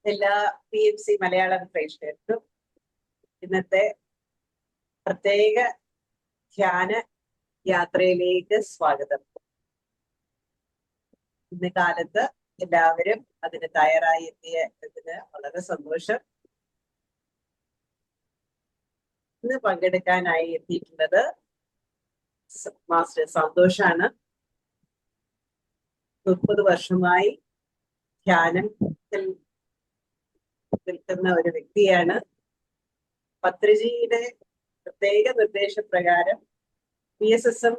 എല്ലാ PMC മലയാളം പ്രേക്ഷകർക്കും ഇന്നത്തെ പ്രത്യേക ധ്യാന യാത്രയിലേക്ക് സ്വാഗതം. ഇന്ന് കാലത്ത് എല്ലാവരും അതിന് തയ്യാറായി എത്തിയതിന് വളരെ സന്തോഷം. ഇന്ന് പങ്കെടുക്കാനായി എത്തിയിട്ടുള്ളത് മാസ്റ്റർ സന്തോഷാണ്. 30 വർഷമായി ധ്യാനത്തിൽ നിൽക്കുന്ന ഒരു വ്യക്തിയാണ്. പത്രിജിയുടെ പ്രത്യേക നിർദ്ദേശപ്രകാരം PSSM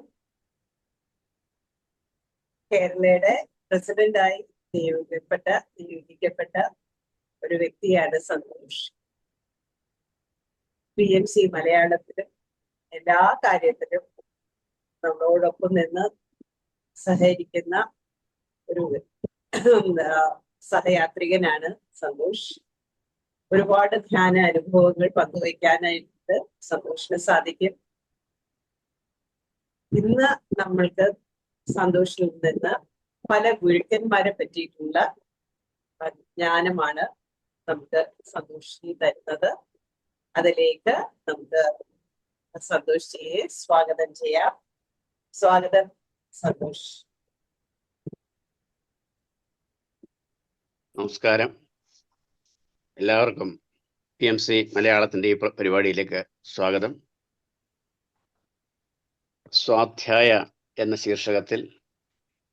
കേരളയുടെ പ്രസിഡന്റായി നിയോഗിക്കപ്പെട്ട ഒരു വ്യക്തിയാണ് സന്തോഷ്. PMC മലയാളത്തിലും എല്ലാ കാര്യത്തിലും നമ്മളോടൊപ്പം നിന്ന് സഹകരിക്കുന്ന ഒരു സഹയാത്രികനാണ് സന്തോഷ്. ഒരുപാട് ധ്യാന അനുഭവങ്ങൾ പങ്കുവയ്ക്കാനായിട്ട് സന്തോഷിന് സാധിക്കും. ഇന്ന് നമ്മൾക്ക് സന്തോഷിൽ നിന്ന് പല ഗുരുക്കന്മാരെ പറ്റിയിട്ടുള്ള ജ്ഞാനമാണ് നമുക്ക് സന്തോഷിനി തരുന്നത്. അതിലേക്ക് നമുക്ക് സന്തോഷിയെ സ്വാഗതം ചെയ്യാം. സ്വാഗതം സന്തോഷ്. നമസ്കാരം. എല്ലാവർക്കും PMC മലയാളത്തിന്റെ ഈ പരിപാടിയിലേക്ക് സ്വാഗതം. സ്വാധ്യായ എന്ന ശീർഷകത്തിൽ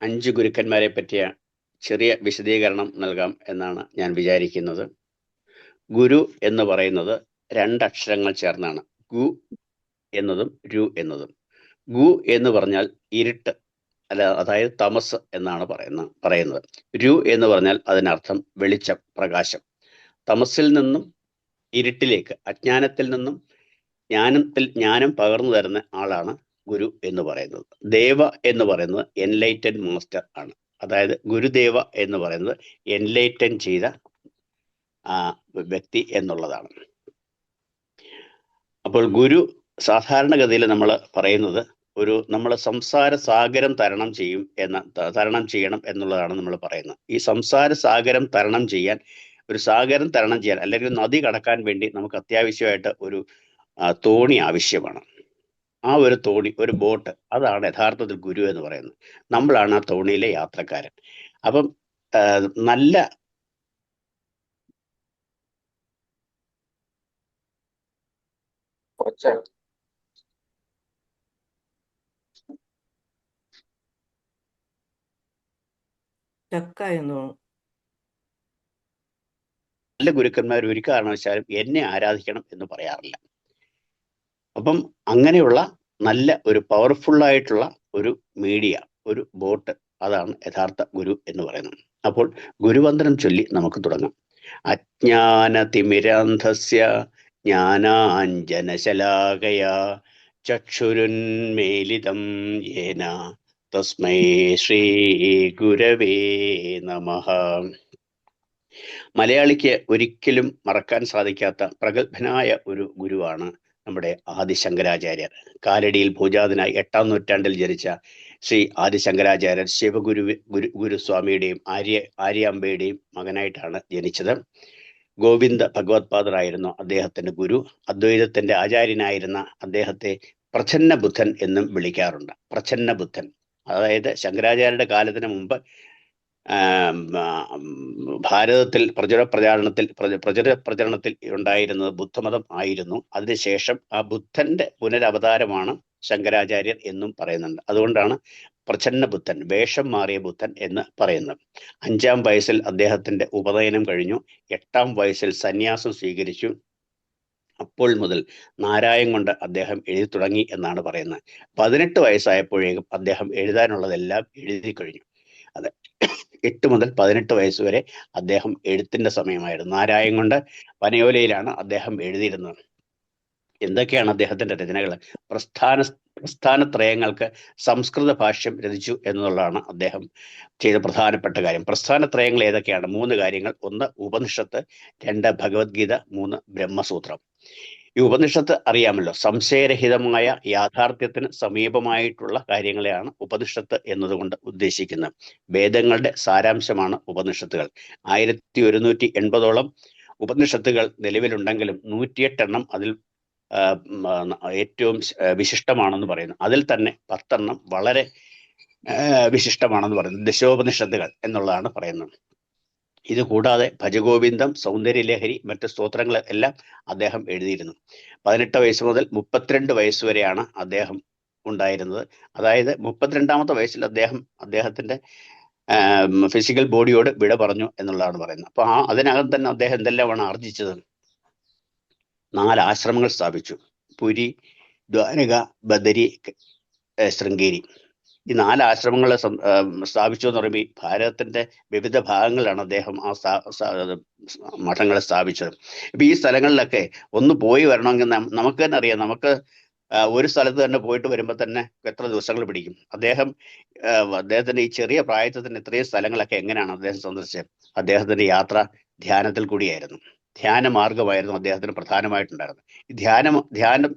5 ഗുരുക്കന്മാരെ പറ്റിയ ചെറിയ വിശദീകരണം നൽകാം എന്നാണ് ഞാൻ വിചാരിക്കുന്നത്. ഗുരു എന്ന് പറയുന്നത് 2 അക്ഷരങ്ങൾ ചേർന്നാണ്. ഗു എന്നതും രു എന്നതും. ഗു എന്ന് പറഞ്ഞാൽ ഇരുട്ട്, അതായത് തമസ് എന്നാണ് പറയുന്നത്. രു എന്ന് പറഞ്ഞാൽ അതിനർത്ഥം വെളിച്ചം, പ്രകാശം. തമസിൽ നിന്നും ഇരുട്ടിലേക്ക്, അജ്ഞാനത്തിൽ നിന്നും ജ്ഞാനം പകർന്നു തരുന്ന ആളാണ് ഗുരു എന്ന് പറയുന്നത്. ദേവ എന്ന് പറയുന്നത് എൻലൈറ്റഡ് മാസ്റ്റർ ആണ്. അതായത് ഗുരുദേവ എന്ന് പറയുന്നത് എൻലൈറ്റൻ ചെയ്ത വ്യക്തി എന്നുള്ളതാണ്. അപ്പോൾ ഗുരു സാധാരണഗതിയിൽ നമ്മൾ പറയുന്നത് നമ്മൾ സംസാര സാഗരം തരണം ചെയ്യണം എന്നുള്ളതാണ് നമ്മൾ പറയുന്നത്. ഈ സംസാര സാഗരം തരണം ചെയ്യാൻ, ഒരു സാഗരം തരണം ചെയ്യാൻ അല്ലെങ്കിൽ നദി കടക്കാൻ വേണ്ടി നമുക്ക് അത്യാവശ്യമായിട്ട് ഒരു തോണി ആവശ്യമാണ്. ആ ഒരു തോണി, ഒരു ബോട്ട്, അതാണ് യഥാർത്ഥത്തിൽ ഗുരു എന്ന് പറയുന്നത്. നമ്മളാണ് ആ തോണിയിലെ യാത്രക്കാരൻ. അപ്പം നല്ല നല്ല ഗുരുക്കന്മാർ ഒരു കാരണവശാലും എന്നെ ആരാധിക്കണം എന്ന് പറയാറില്ല. അപ്പം അങ്ങനെയുള്ള നല്ല ഒരു പവർഫുള്ളായിട്ടുള്ള ഒരു മീഡിയ, ഒരു ബോട്ട്, അതാണ് യഥാർത്ഥ ഗുരു എന്ന് പറയുന്നത്. അപ്പോൾ ഗുരുവന്ദനം ചൊല്ലി നമുക്ക് തുടങ്ങാം. അജ്ഞാനതിമിരാന്ധസ്യ ജ്ഞാനാഞ്ജനശലാകയാ ചക്ഷുരുന്മീലിതം യേന തസ്മൈ ശ്രീ ഗുരവേ നമഃ. മലയാളിക്ക് ഒരിക്കലും മറക്കാൻ സാധിക്കാത്ത പ്രഗത്ഭനായ ഒരു ഗുരുവാണ് നമ്മുടെ ആദിശങ്കരാചാര്യർ. കാലടിയിൽ ഭൂജാതനായി 8ാം നൂറ്റാണ്ടിൽ ജനിച്ച ശ്രീ ആദിശങ്കരാചാര്യർ ഗുരുസ്വാമിയുടെയും ആര്യാമ്പയുടെയും മകനായിട്ടാണ് ജനിച്ചത്. ഗോവിന്ദ ഭഗവത്പാദറായിരുന്നു അദ്ദേഹത്തിന്റെ ഗുരു. അദ്വൈതത്തിന്റെ ആചാര്യനായിരുന്ന അദ്ദേഹത്തെ പ്രച്ഛന്ന ബുദ്ധൻ എന്നും വിളിക്കാറുണ്ട്. പ്രച്ഛന്ന ബുദ്ധൻ, അതായത് ശങ്കരാചാര്യരുടെ കാലത്തിന് മുമ്പ് ഭാരതത്തിൽ പ്രചുര പ്രചരണത്തിൽ ഉണ്ടായിരുന്നത് ബുദ്ധമതം ആയിരുന്നു. അതിനുശേഷം ആ ബുദ്ധന്റെ പുനരവതാരമാണ് ശങ്കരാചാര്യർ എന്നും പറയുന്നുണ്ട്. അതുകൊണ്ടാണ് പ്രച്ഛന്ന ബുദ്ധൻ, വേഷം മാറിയ ബുദ്ധൻ എന്ന് പറയുന്നത്. 5ാം വയസ്സിൽ അദ്ദേഹത്തിന്റെ ഉപനയനം കഴിഞ്ഞു. 8ാം വയസ്സിൽ സന്യാസം സ്വീകരിച്ചു. അപ്പോൾ മുതൽ നാരായം കൊണ്ട് അദ്ദേഹം എഴുതി തുടങ്ങി എന്നാണ് പറയുന്നത്. 18 വയസ്സായപ്പോഴേക്കും അദ്ദേഹം എഴുതാനുള്ളതെല്ലാം എഴുതി കഴിഞ്ഞു. അത് 8 മുതൽ 18 വയസ്സ് വരെ അദ്ദേഹം എഴുത്തിന്റെ സമയമായിരുന്നു. നാരായം കൊണ്ട് പനയോലയിലാണ് അദ്ദേഹം എഴുതിയിരുന്നത്. എന്തൊക്കെയാണ് അദ്ദേഹത്തിന്റെ രചനകൾ? പ്രസ്ഥാനത്രയങ്ങൾക്ക് സംസ്കൃത ഭാഷ്യം രചിച്ചു എന്നുള്ളതാണ് അദ്ദേഹം ചെയ്ത പ്രധാനപ്പെട്ട കാര്യം. പ്രസ്ഥാനത്രയങ്ങൾ ഏതൊക്കെയാണ്? 3 കാര്യങ്ങൾ. 1 ഉപനിഷത്ത്, 2 ഭഗവത്ഗീത, 3 ബ്രഹ്മസൂത്രം. ഈ ഉപനിഷത്ത് അറിയാമല്ലോ, സംശയരഹിതമായ യാഥാർത്ഥ്യത്തിന് സമീപമായിട്ടുള്ള കാര്യങ്ങളെയാണ് ഉപനിഷത്ത് എന്നതുകൊണ്ട് ഉദ്ദേശിക്കുന്നത്. വേദങ്ങളുടെ സാരാംശമാണ് ഉപനിഷത്തുകൾ. 1180ഓളം ഉപനിഷത്തുകൾ നിലവിലുണ്ടെങ്കിലും 108 അതിൽ ഏറ്റവും വിശിഷ്ടമാണെന്ന് പറയുന്നു. അതിൽ തന്നെ 10 വളരെ വിശിഷ്ടമാണെന്ന് പറയുന്നു, ദശോപനിഷത്തുകൾ എന്നുള്ളതാണ് പറയുന്നത്. ഇത് കൂടാതെ ഭജഗോവിന്ദം, സൗന്ദര്യലഹരി, മറ്റ് സ്തോത്രങ്ങൾ എല്ലാം അദ്ദേഹം എഴുതിയിരുന്നു. 18 വയസ്സ് മുതൽ 32 വയസ്സ് വരെയാണ് അദ്ദേഹം ഉണ്ടായിരുന്നത്. അതായത് 32ാമത്തെ വയസ്സിൽ അദ്ദേഹത്തിന്റെ ഫിസിക്കൽ ബോഡിയോട് വിട പറഞ്ഞു എന്നുള്ളതാണ് പറയുന്നത്. അപ്പൊ അതിനകം തന്നെ അദ്ദേഹം എന്തെല്ലാമാണ് ആർജിച്ചത്? 4 ആശ്രമങ്ങൾ സ്ഥാപിച്ചു. പുരി, ദ്വാരക, ബദരി, ശൃംഗേരി. ഈ 4 ആശ്രമങ്ങൾ സ്ഥാപിച്ചു എന്ന് പറയുമ്പോൾ ഭാരതത്തിന്റെ വിവിധ ഭാഗങ്ങളിലാണ് അദ്ദേഹം ആ മഠങ്ങളെ സ്ഥാപിച്ചത്. ഇപ്പൊ ഈ സ്ഥലങ്ങളിലൊക്കെ ഒന്ന് പോയി വരണമെങ്കിൽ നമുക്ക് തന്നെ അറിയാം, നമുക്ക് ഒരു സ്ഥലത്ത് തന്നെ പോയിട്ട് വരുമ്പോൾ തന്നെ എത്ര ദിവസങ്ങൾ പിടിക്കും. അദ്ദേഹത്തിന്റെ ഈ ചെറിയ പ്രായത്തിൽ തന്നെ ഇത്രയും സ്ഥലങ്ങളൊക്കെ എങ്ങനെയാണ് അദ്ദേഹം സന്ദർശിച്ചത്? അദ്ദേഹത്തിന്റെ യാത്ര ധ്യാനത്തിൽ കൂടിയായിരുന്നു. ധ്യാന മാർഗമായിരുന്നു അദ്ദേഹത്തിന് പ്രധാനമായിട്ടുണ്ടായിരുന്നത്. ഈ ധ്യാനം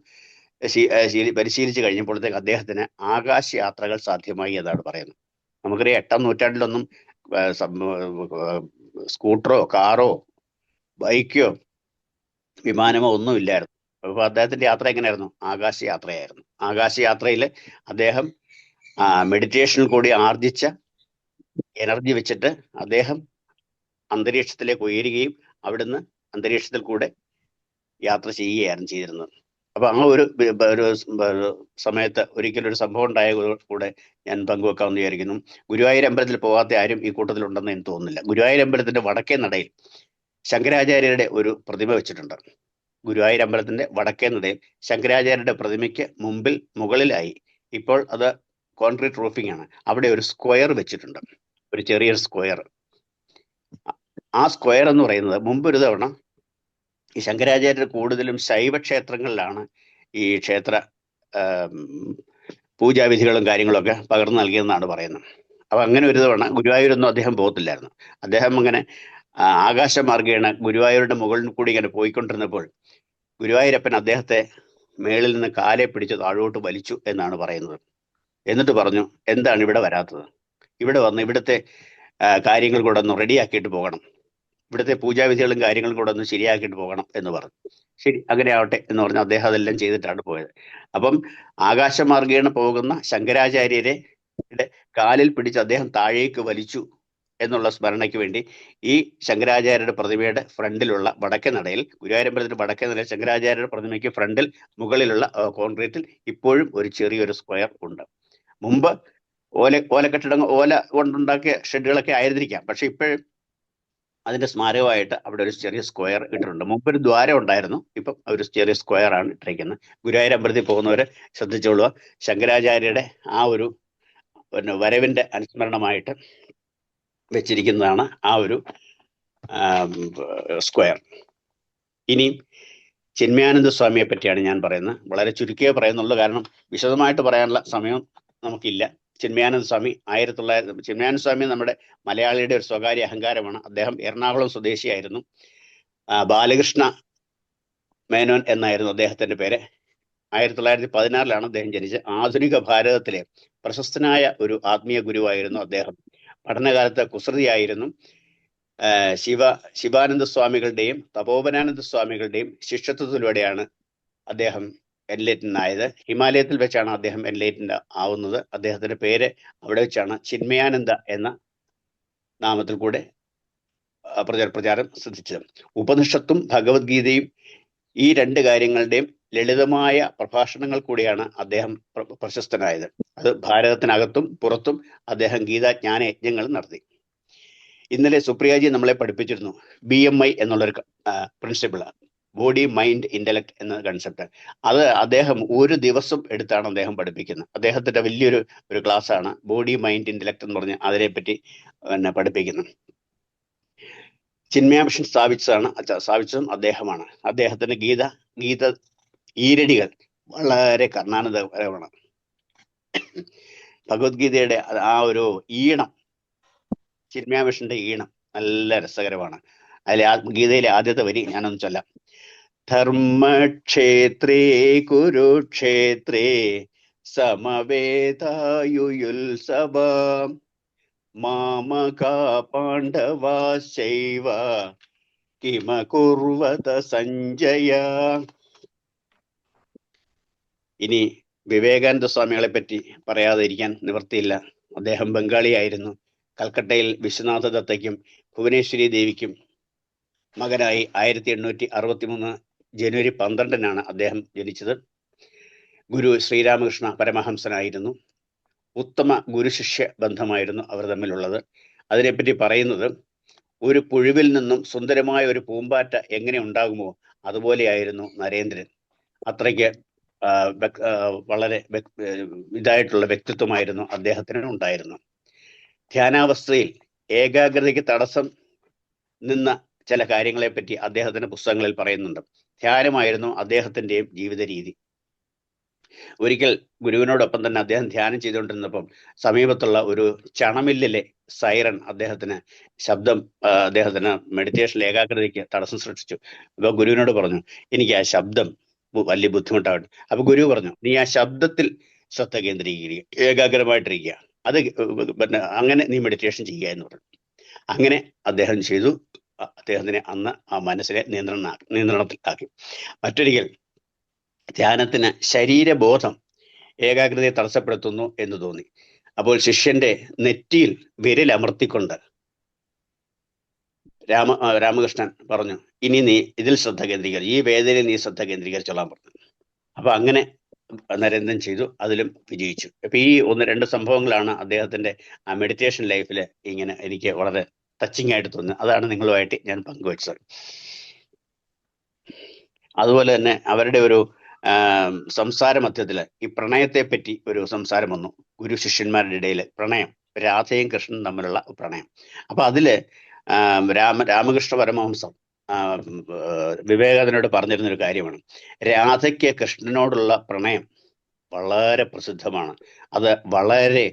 പരിശീലിച്ചു കഴിഞ്ഞപ്പോഴത്തേക്ക് അദ്ദേഹത്തിന് ആകാശ യാത്രകൾ സാധ്യമായി എന്നാണ് പറയുന്നത്. നമുക്കറിയാം 8ാം നൂറ്റാണ്ടിലൊന്നും സ്കൂട്ടറോ കാറോ ബൈക്കോ വിമാനമോ ഒന്നും ഇല്ലായിരുന്നു. അപ്പൊ അദ്ദേഹത്തിന്റെ യാത്ര എങ്ങനെയായിരുന്നു? ആകാശ യാത്രയായിരുന്നു. ആകാശ യാത്രയിൽ അദ്ദേഹം മെഡിറ്റേഷനിൽ കൂടി ആർജിച്ച എനർജി വെച്ചിട്ട് അദ്ദേഹം അന്തരീക്ഷത്തിലേക്ക് ഉയരുകയും അവിടുന്ന് അന്തരീക്ഷത്തിൽ കൂടെ യാത്ര ചെയ്യുകയാണ് ചെയ്തിരുന്നത്. അപ്പൊ ആ ഒരു സമയത്ത് ഒരിക്കലൊരു സംഭവം ഉണ്ടായ കൂടെ ഞാൻ പങ്കുവെക്കാമെന്ന് വിചാരിക്കുന്നു. ഗുരുവായൂർ അമ്പലത്തിൽ പോകാത്ത ആരും ഈ കൂട്ടത്തിലുണ്ടെന്ന് എനിക്ക് തോന്നുന്നില്ല. ഗുരുവായൂർ അമ്പലത്തിന്റെ വടക്കേ നടയിൽ ശങ്കരാചാര്യരുടെ ഒരു പ്രതിമ വെച്ചിട്ടുണ്ട്. ഗുരുവായൂർ അമ്പലത്തിന്റെ വടക്കേ നടയിൽ ശങ്കരാചാര്യരുടെ പ്രതിമയ്ക്ക് മുകളിലായി ഇപ്പോൾ അത് കോൺക്രീറ്റ് റൂഫിംഗ് ആണ്. അവിടെ ഒരു സ്ക്വയർ വെച്ചിട്ടുണ്ട്, ഒരു ചെറിയൊരു സ്ക്വയർ. ആ സ്ക്വയർ എന്ന് പറയുന്നത് മുമ്പൊരു തവണ ഈ ശങ്കരാചാര്യർ കൂടുതലും ശൈവക്ഷേത്രങ്ങളിലാണ് ഈ ക്ഷേത്ര പൂജാവിധികളും കാര്യങ്ങളൊക്കെ പകർന്നു നൽകിയെന്നാണ് പറയുന്നത്. അപ്പൊ അങ്ങനെ ഒരു തവണ ഗുരുവായൂരൊന്നും അദ്ദേഹം പോകത്തില്ലായിരുന്നു. അദ്ദേഹം അങ്ങനെ ആകാശമാർഗേണ ഗുരുവായൂരുടെ മുകളിൽ കൂടി ഇങ്ങനെ പോയിക്കൊണ്ടിരുന്നപ്പോൾ ഗുരുവായൂരപ്പൻ അദ്ദേഹത്തെ മേളിൽ നിന്ന് കാലെ പിടിച്ച് താഴോട്ട് വലിച്ചു എന്നാണ് പറയുന്നത്. എന്നിട്ട് പറഞ്ഞു, എന്താണ് ഇവിടെ വരാത്തത്? ഇവിടെ വന്ന് ഇവിടുത്തെ കാര്യങ്ങൾ കൂടെ ഒന്ന് റെഡിയാക്കിയിട്ട് പോകണം, ഇവിടുത്തെ പൂജാവിധികളും കാര്യങ്ങളും കൂടെ ഒന്ന് ശരിയാക്കിയിട്ട് പോകണം എന്ന് പറഞ്ഞു. ശരി, അങ്ങനെ ആവട്ടെ എന്ന് പറഞ്ഞ് അദ്ദേഹം അതെല്ലാം ചെയ്തിട്ടാണ് പോയത്. അപ്പം ആകാശമാർഗേണ പോകുന്ന ശങ്കരാചാര്യരെ കാലിൽ പിടിച്ച് അദ്ദേഹം താഴേക്ക് വലിച്ചു എന്നുള്ള സ്മരണയ്ക്ക് വേണ്ടി ഈ ശങ്കരാചാര്യരുടെ പ്രതിമയുടെ ഫ്രണ്ടിലുള്ള വടക്കേ നടയിൽ, ഗുരുവായൂരമ്പലത്തിന്റെ വടക്കേ നടയിൽ ശങ്കരാചാര്യരുടെ പ്രതിമയ്ക്ക് ഫ്രണ്ടിൽ മുകളിലുള്ള കോൺക്രീറ്റിൽ ഇപ്പോഴും ഒരു ചെറിയൊരു സ്ക്വയർ ഉണ്ട്. മുമ്പ് ഓല കൊണ്ടുണ്ടാക്കിയ ഷെഡുകളൊക്കെ ആയിരുന്നിരിക്കാം, പക്ഷെ ഇപ്പോഴും അതിന്റെ സ്മാരകമായിട്ട് അവിടെ ഒരു ചെറിയ സ്ക്വയർ ഇട്ടിട്ടുണ്ട്. മുമ്പൊരു ദ്വാരം ഉണ്ടായിരുന്നു, ഇപ്പം ഒരു ചെറിയ സ്ക്വയർ ആണ് ഇട്ടിരിക്കുന്നത്. ഗുരുവായൂർ അമ്പലത്തിൽ പോകുന്നവരെ ശ്രദ്ധിച്ചോളുക, ശങ്കരാചാര്യരുടെ ആ ഒരു വരവിന്റെ അനുസ്മരണമായിട്ട് വെച്ചിരിക്കുന്നതാണ് ആ ഒരു സ്ക്വയർ. ഇനി ചിന്മയാനന്ദ സ്വാമിയെ പറ്റിയാണ് ഞാൻ പറയുന്നത്. വളരെ ചുരുക്കിയേ പറയുന്നുള്ളൂ, കാരണം വിശദമായിട്ട് പറയാനുള്ള സമയം നമുക്കില്ല. ചിന്മയാനന്ദ സ്വാമി നമ്മുടെ മലയാളിയുടെ ഒരു സ്വകാര്യ അഹങ്കാരമാണ്. അദ്ദേഹം എറണാകുളം സ്വദേശിയായിരുന്നു. ബാലകൃഷ്ണ മേനോൻ എന്നായിരുന്നു അദ്ദേഹത്തിന്റെ പേര്. 1916 അദ്ദേഹം ജനിച്ചത്. ആധുനിക ഭാരതത്തിലെ പ്രശസ്തനായ ഒരു ആത്മീയ ഗുരുവായിരുന്നു അദ്ദേഹം. പഠനകാലത്ത് കുസൃതിയായിരുന്നു. ശിവാനന്ദ സ്വാമികളുടെയും തപോവനാനന്ദ സ്വാമികളുടെയും ശിഷ്യത്വത്തിലൂടെയാണ് അദ്ദേഹം എൻലൈറ്റൻ ആയത്. ഹിമാലയത്തിൽ വെച്ചാണ് അദ്ദേഹം എൻലൈറ്റൻ ആവുന്നത്. അദ്ദേഹത്തിന്റെ പേര് അവിടെ വെച്ചാണ് ചിന്മയാനന്ദ എന്ന നാമത്തിൽ കൂടെ പ്രചാരം ശ്രദ്ധിച്ചത്. ഉപനിഷത്തും ഭഗവത്ഗീതയും ഈ 2 കാര്യങ്ങളുടെയും ലളിതമായ പ്രഭാഷണങ്ങൾ കൂടിയാണ് അദ്ദേഹം പ്രശസ്തനായത്. അത് ഭാരതത്തിനകത്തും പുറത്തും അദ്ദേഹം ഗീതാജ്ഞാന യജ്ഞങ്ങൾ നടത്തി. ഇന്നലെ സുപ്രിയാജി നമ്മളെ പഠിപ്പിച്ചിരുന്നു BMI എന്നുള്ളൊരു പ്രിൻസിപ്പിൾ, ബോഡി മൈൻഡ് ഇന്റലക്ട് എന്ന കൺസെപ്റ്റ്. അത് അദ്ദേഹം ഒരു ദിവസം എടുത്താണ് അദ്ദേഹം പഠിപ്പിക്കുന്നത്. അദ്ദേഹത്തിന്റെ വലിയൊരു ക്ലാസ് ആണ് ബോഡി മൈൻഡ് ഇന്റലക്ട് എന്ന് പറഞ്ഞ് അതിനെപ്പറ്റി പഠിപ്പിക്കുന്നത്. ചിന്മയ മിഷൻ സ്ഥാപിച്ചതും അദ്ദേഹമാണ്. അദ്ദേഹത്തിന്റെ ഗീത ഈരടികൾ വളരെ കർണാനന്ദപരമാണ്. ഭഗവത്ഗീതയുടെ ആ ഒരു ഈണം, ചിന്മയ മിഷന്റെ ഈണം നല്ല രസകരമാണ്. ഗീതയിലെ ആദ്യത്തെ വരി ഞാനൊന്ന് ചൊല്ലാം. ധർമ്മക്ഷേത്രേ കുരുക്ഷേത്രേ സമവേതായുയുത്സവ മാമകാ പാണ്ഡവാശ്ചൈവ കിമകുർവത സഞ്ജയ. ഇനി വിവേകാനന്ദ സ്വാമികളെ പറ്റി പറയാതിരിക്കാൻ നിവൃത്തിയില്ല. അദ്ദേഹം ബംഗാളിയായിരുന്നു. കൽക്കട്ടയിൽ വിശ്വനാഥ ദത്തയ്ക്കും ഭുവനേശ്വരി ദേവിക്കും മകനായി 1863 ജനുവരി 12-നാണ് അദ്ദേഹം ജനിച്ചത്. ഗുരു ശ്രീരാമകൃഷ്ണ പരമഹംസനായിരുന്നു. ഉത്തമ ഗുരുശിഷ്യ ബന്ധമായിരുന്നു അവർ തമ്മിലുള്ളത്. അതിനെപ്പറ്റി പറയുന്നത്, ഒരു പുഴുവിൽ നിന്നും സുന്ദരമായ ഒരു പൂമ്പാറ്റ എങ്ങനെ ഉണ്ടാകുമോ അതുപോലെയായിരുന്നു നരേന്ദ്രൻ. അത്രയ്ക്ക് വളരെ ഇതായിട്ടുള്ള വ്യക്തിത്വമായിരുന്നു അദ്ദേഹത്തിന് ഉണ്ടായിരുന്നു. ധ്യാനാവസ്ഥയിൽ ഏകാഗ്രതയ്ക്ക് തടസ്സം നിന്ന ചില കാര്യങ്ങളെ പറ്റി അദ്ദേഹത്തിന്റെ പുസ്തകങ്ങളിൽ പറയുന്നുണ്ട്. ധ്യാനമായിരുന്നു അദ്ദേഹത്തിന്റെയും ജീവിത രീതി. ഒരിക്കൽ ഗുരുവിനോടൊപ്പം തന്നെ അദ്ദേഹം ധ്യാനം ചെയ്തുകൊണ്ടിരുന്നപ്പം സമീപത്തുള്ള ഒരു ചണമില്ലിലെ സൈറൺ അദ്ദേഹത്തിന് മെഡിറ്റേഷനിൽ ഏകാഗ്രതയ്ക്ക് തടസ്സം സൃഷ്ടിച്ചു. അപ്പൊ ഗുരുവിനോട് പറഞ്ഞു, എനിക്ക് ആ ശബ്ദം വലിയ ബുദ്ധിമുട്ടാണ്. അപ്പൊ ഗുരു പറഞ്ഞു, നീ ആ ശബ്ദത്തിൽ ശ്രദ്ധ കേന്ദ്രീകരിക്കുക, ഏകാഗ്രമായിട്ടിരിക്കുക, അത് പിന്നെ അങ്ങനെ നീ മെഡിറ്റേഷൻ ചെയ്യുക എന്ന് പറഞ്ഞു. അങ്ങനെ അദ്ദേഹം ചെയ്തു. അദ്ദേഹത്തിനെ അന്ന് ആ മനസ്സിനെ നിയന്ത്രണത്തിലാക്കി. മറ്റൊരിക്കൽ ധ്യാനത്തിന് ശരീരബോധം ഏകാഗ്രതയെ തടസ്സപ്പെടുത്തുന്നു എന്ന് തോന്നി. അപ്പോൾ ശിഷ്യന്റെ നെറ്റിയിൽ വിരലമർത്തിക്കൊണ്ട് രാമകൃഷ്ണൻ പറഞ്ഞു, ഇനി നീ ഇതിൽ ശ്രദ്ധ കേന്ദ്രീകരിച്ചു, ഈ വേദനയിൽ നീ ശ്രദ്ധ കേന്ദ്രീകരിച്ചോളാൻ പറഞ്ഞു. അപ്പൊ അങ്ങനെ നരേന്ദ്രൻ ചെയ്തു, അതിലും വിജയിച്ചു. അപ്പൊ ഈ 1-2 സംഭവങ്ങളാണ് അദ്ദേഹത്തിന്റെ ആ മെഡിറ്റേഷൻ ലൈഫിൽ ഇങ്ങനെ എനിക്ക് വളരെ ടച്ചിങ് ആയിട്ട് തോന്നുന്നത്. അതാണ് നിങ്ങളുമായിട്ട് ഞാൻ പങ്കുവച്ചത്. അതുപോലെ തന്നെ അവരുടെ ഒരു സംസാര മധ്യത്തില് ഈ പ്രണയത്തെ പറ്റി ഒരു സംസാരം വന്നു. ഗുരു ശിഷ്യന്മാരുടെ ഇടയിൽ പ്രണയം, രാധയും കൃഷ്ണനും തമ്മിലുള്ള പ്രണയം. അപ്പൊ അതില് രാമകൃഷ്ണ പരമഹംസം വിവേകാനന്ദനോട് പറഞ്ഞിരുന്നൊരു കാര്യമാണ്, രാധയ്ക്ക് കൃഷ്ണനോടുള്ള പ്രണയം വളരെ പ്രസിദ്ധമാണ്, അത് വളരെ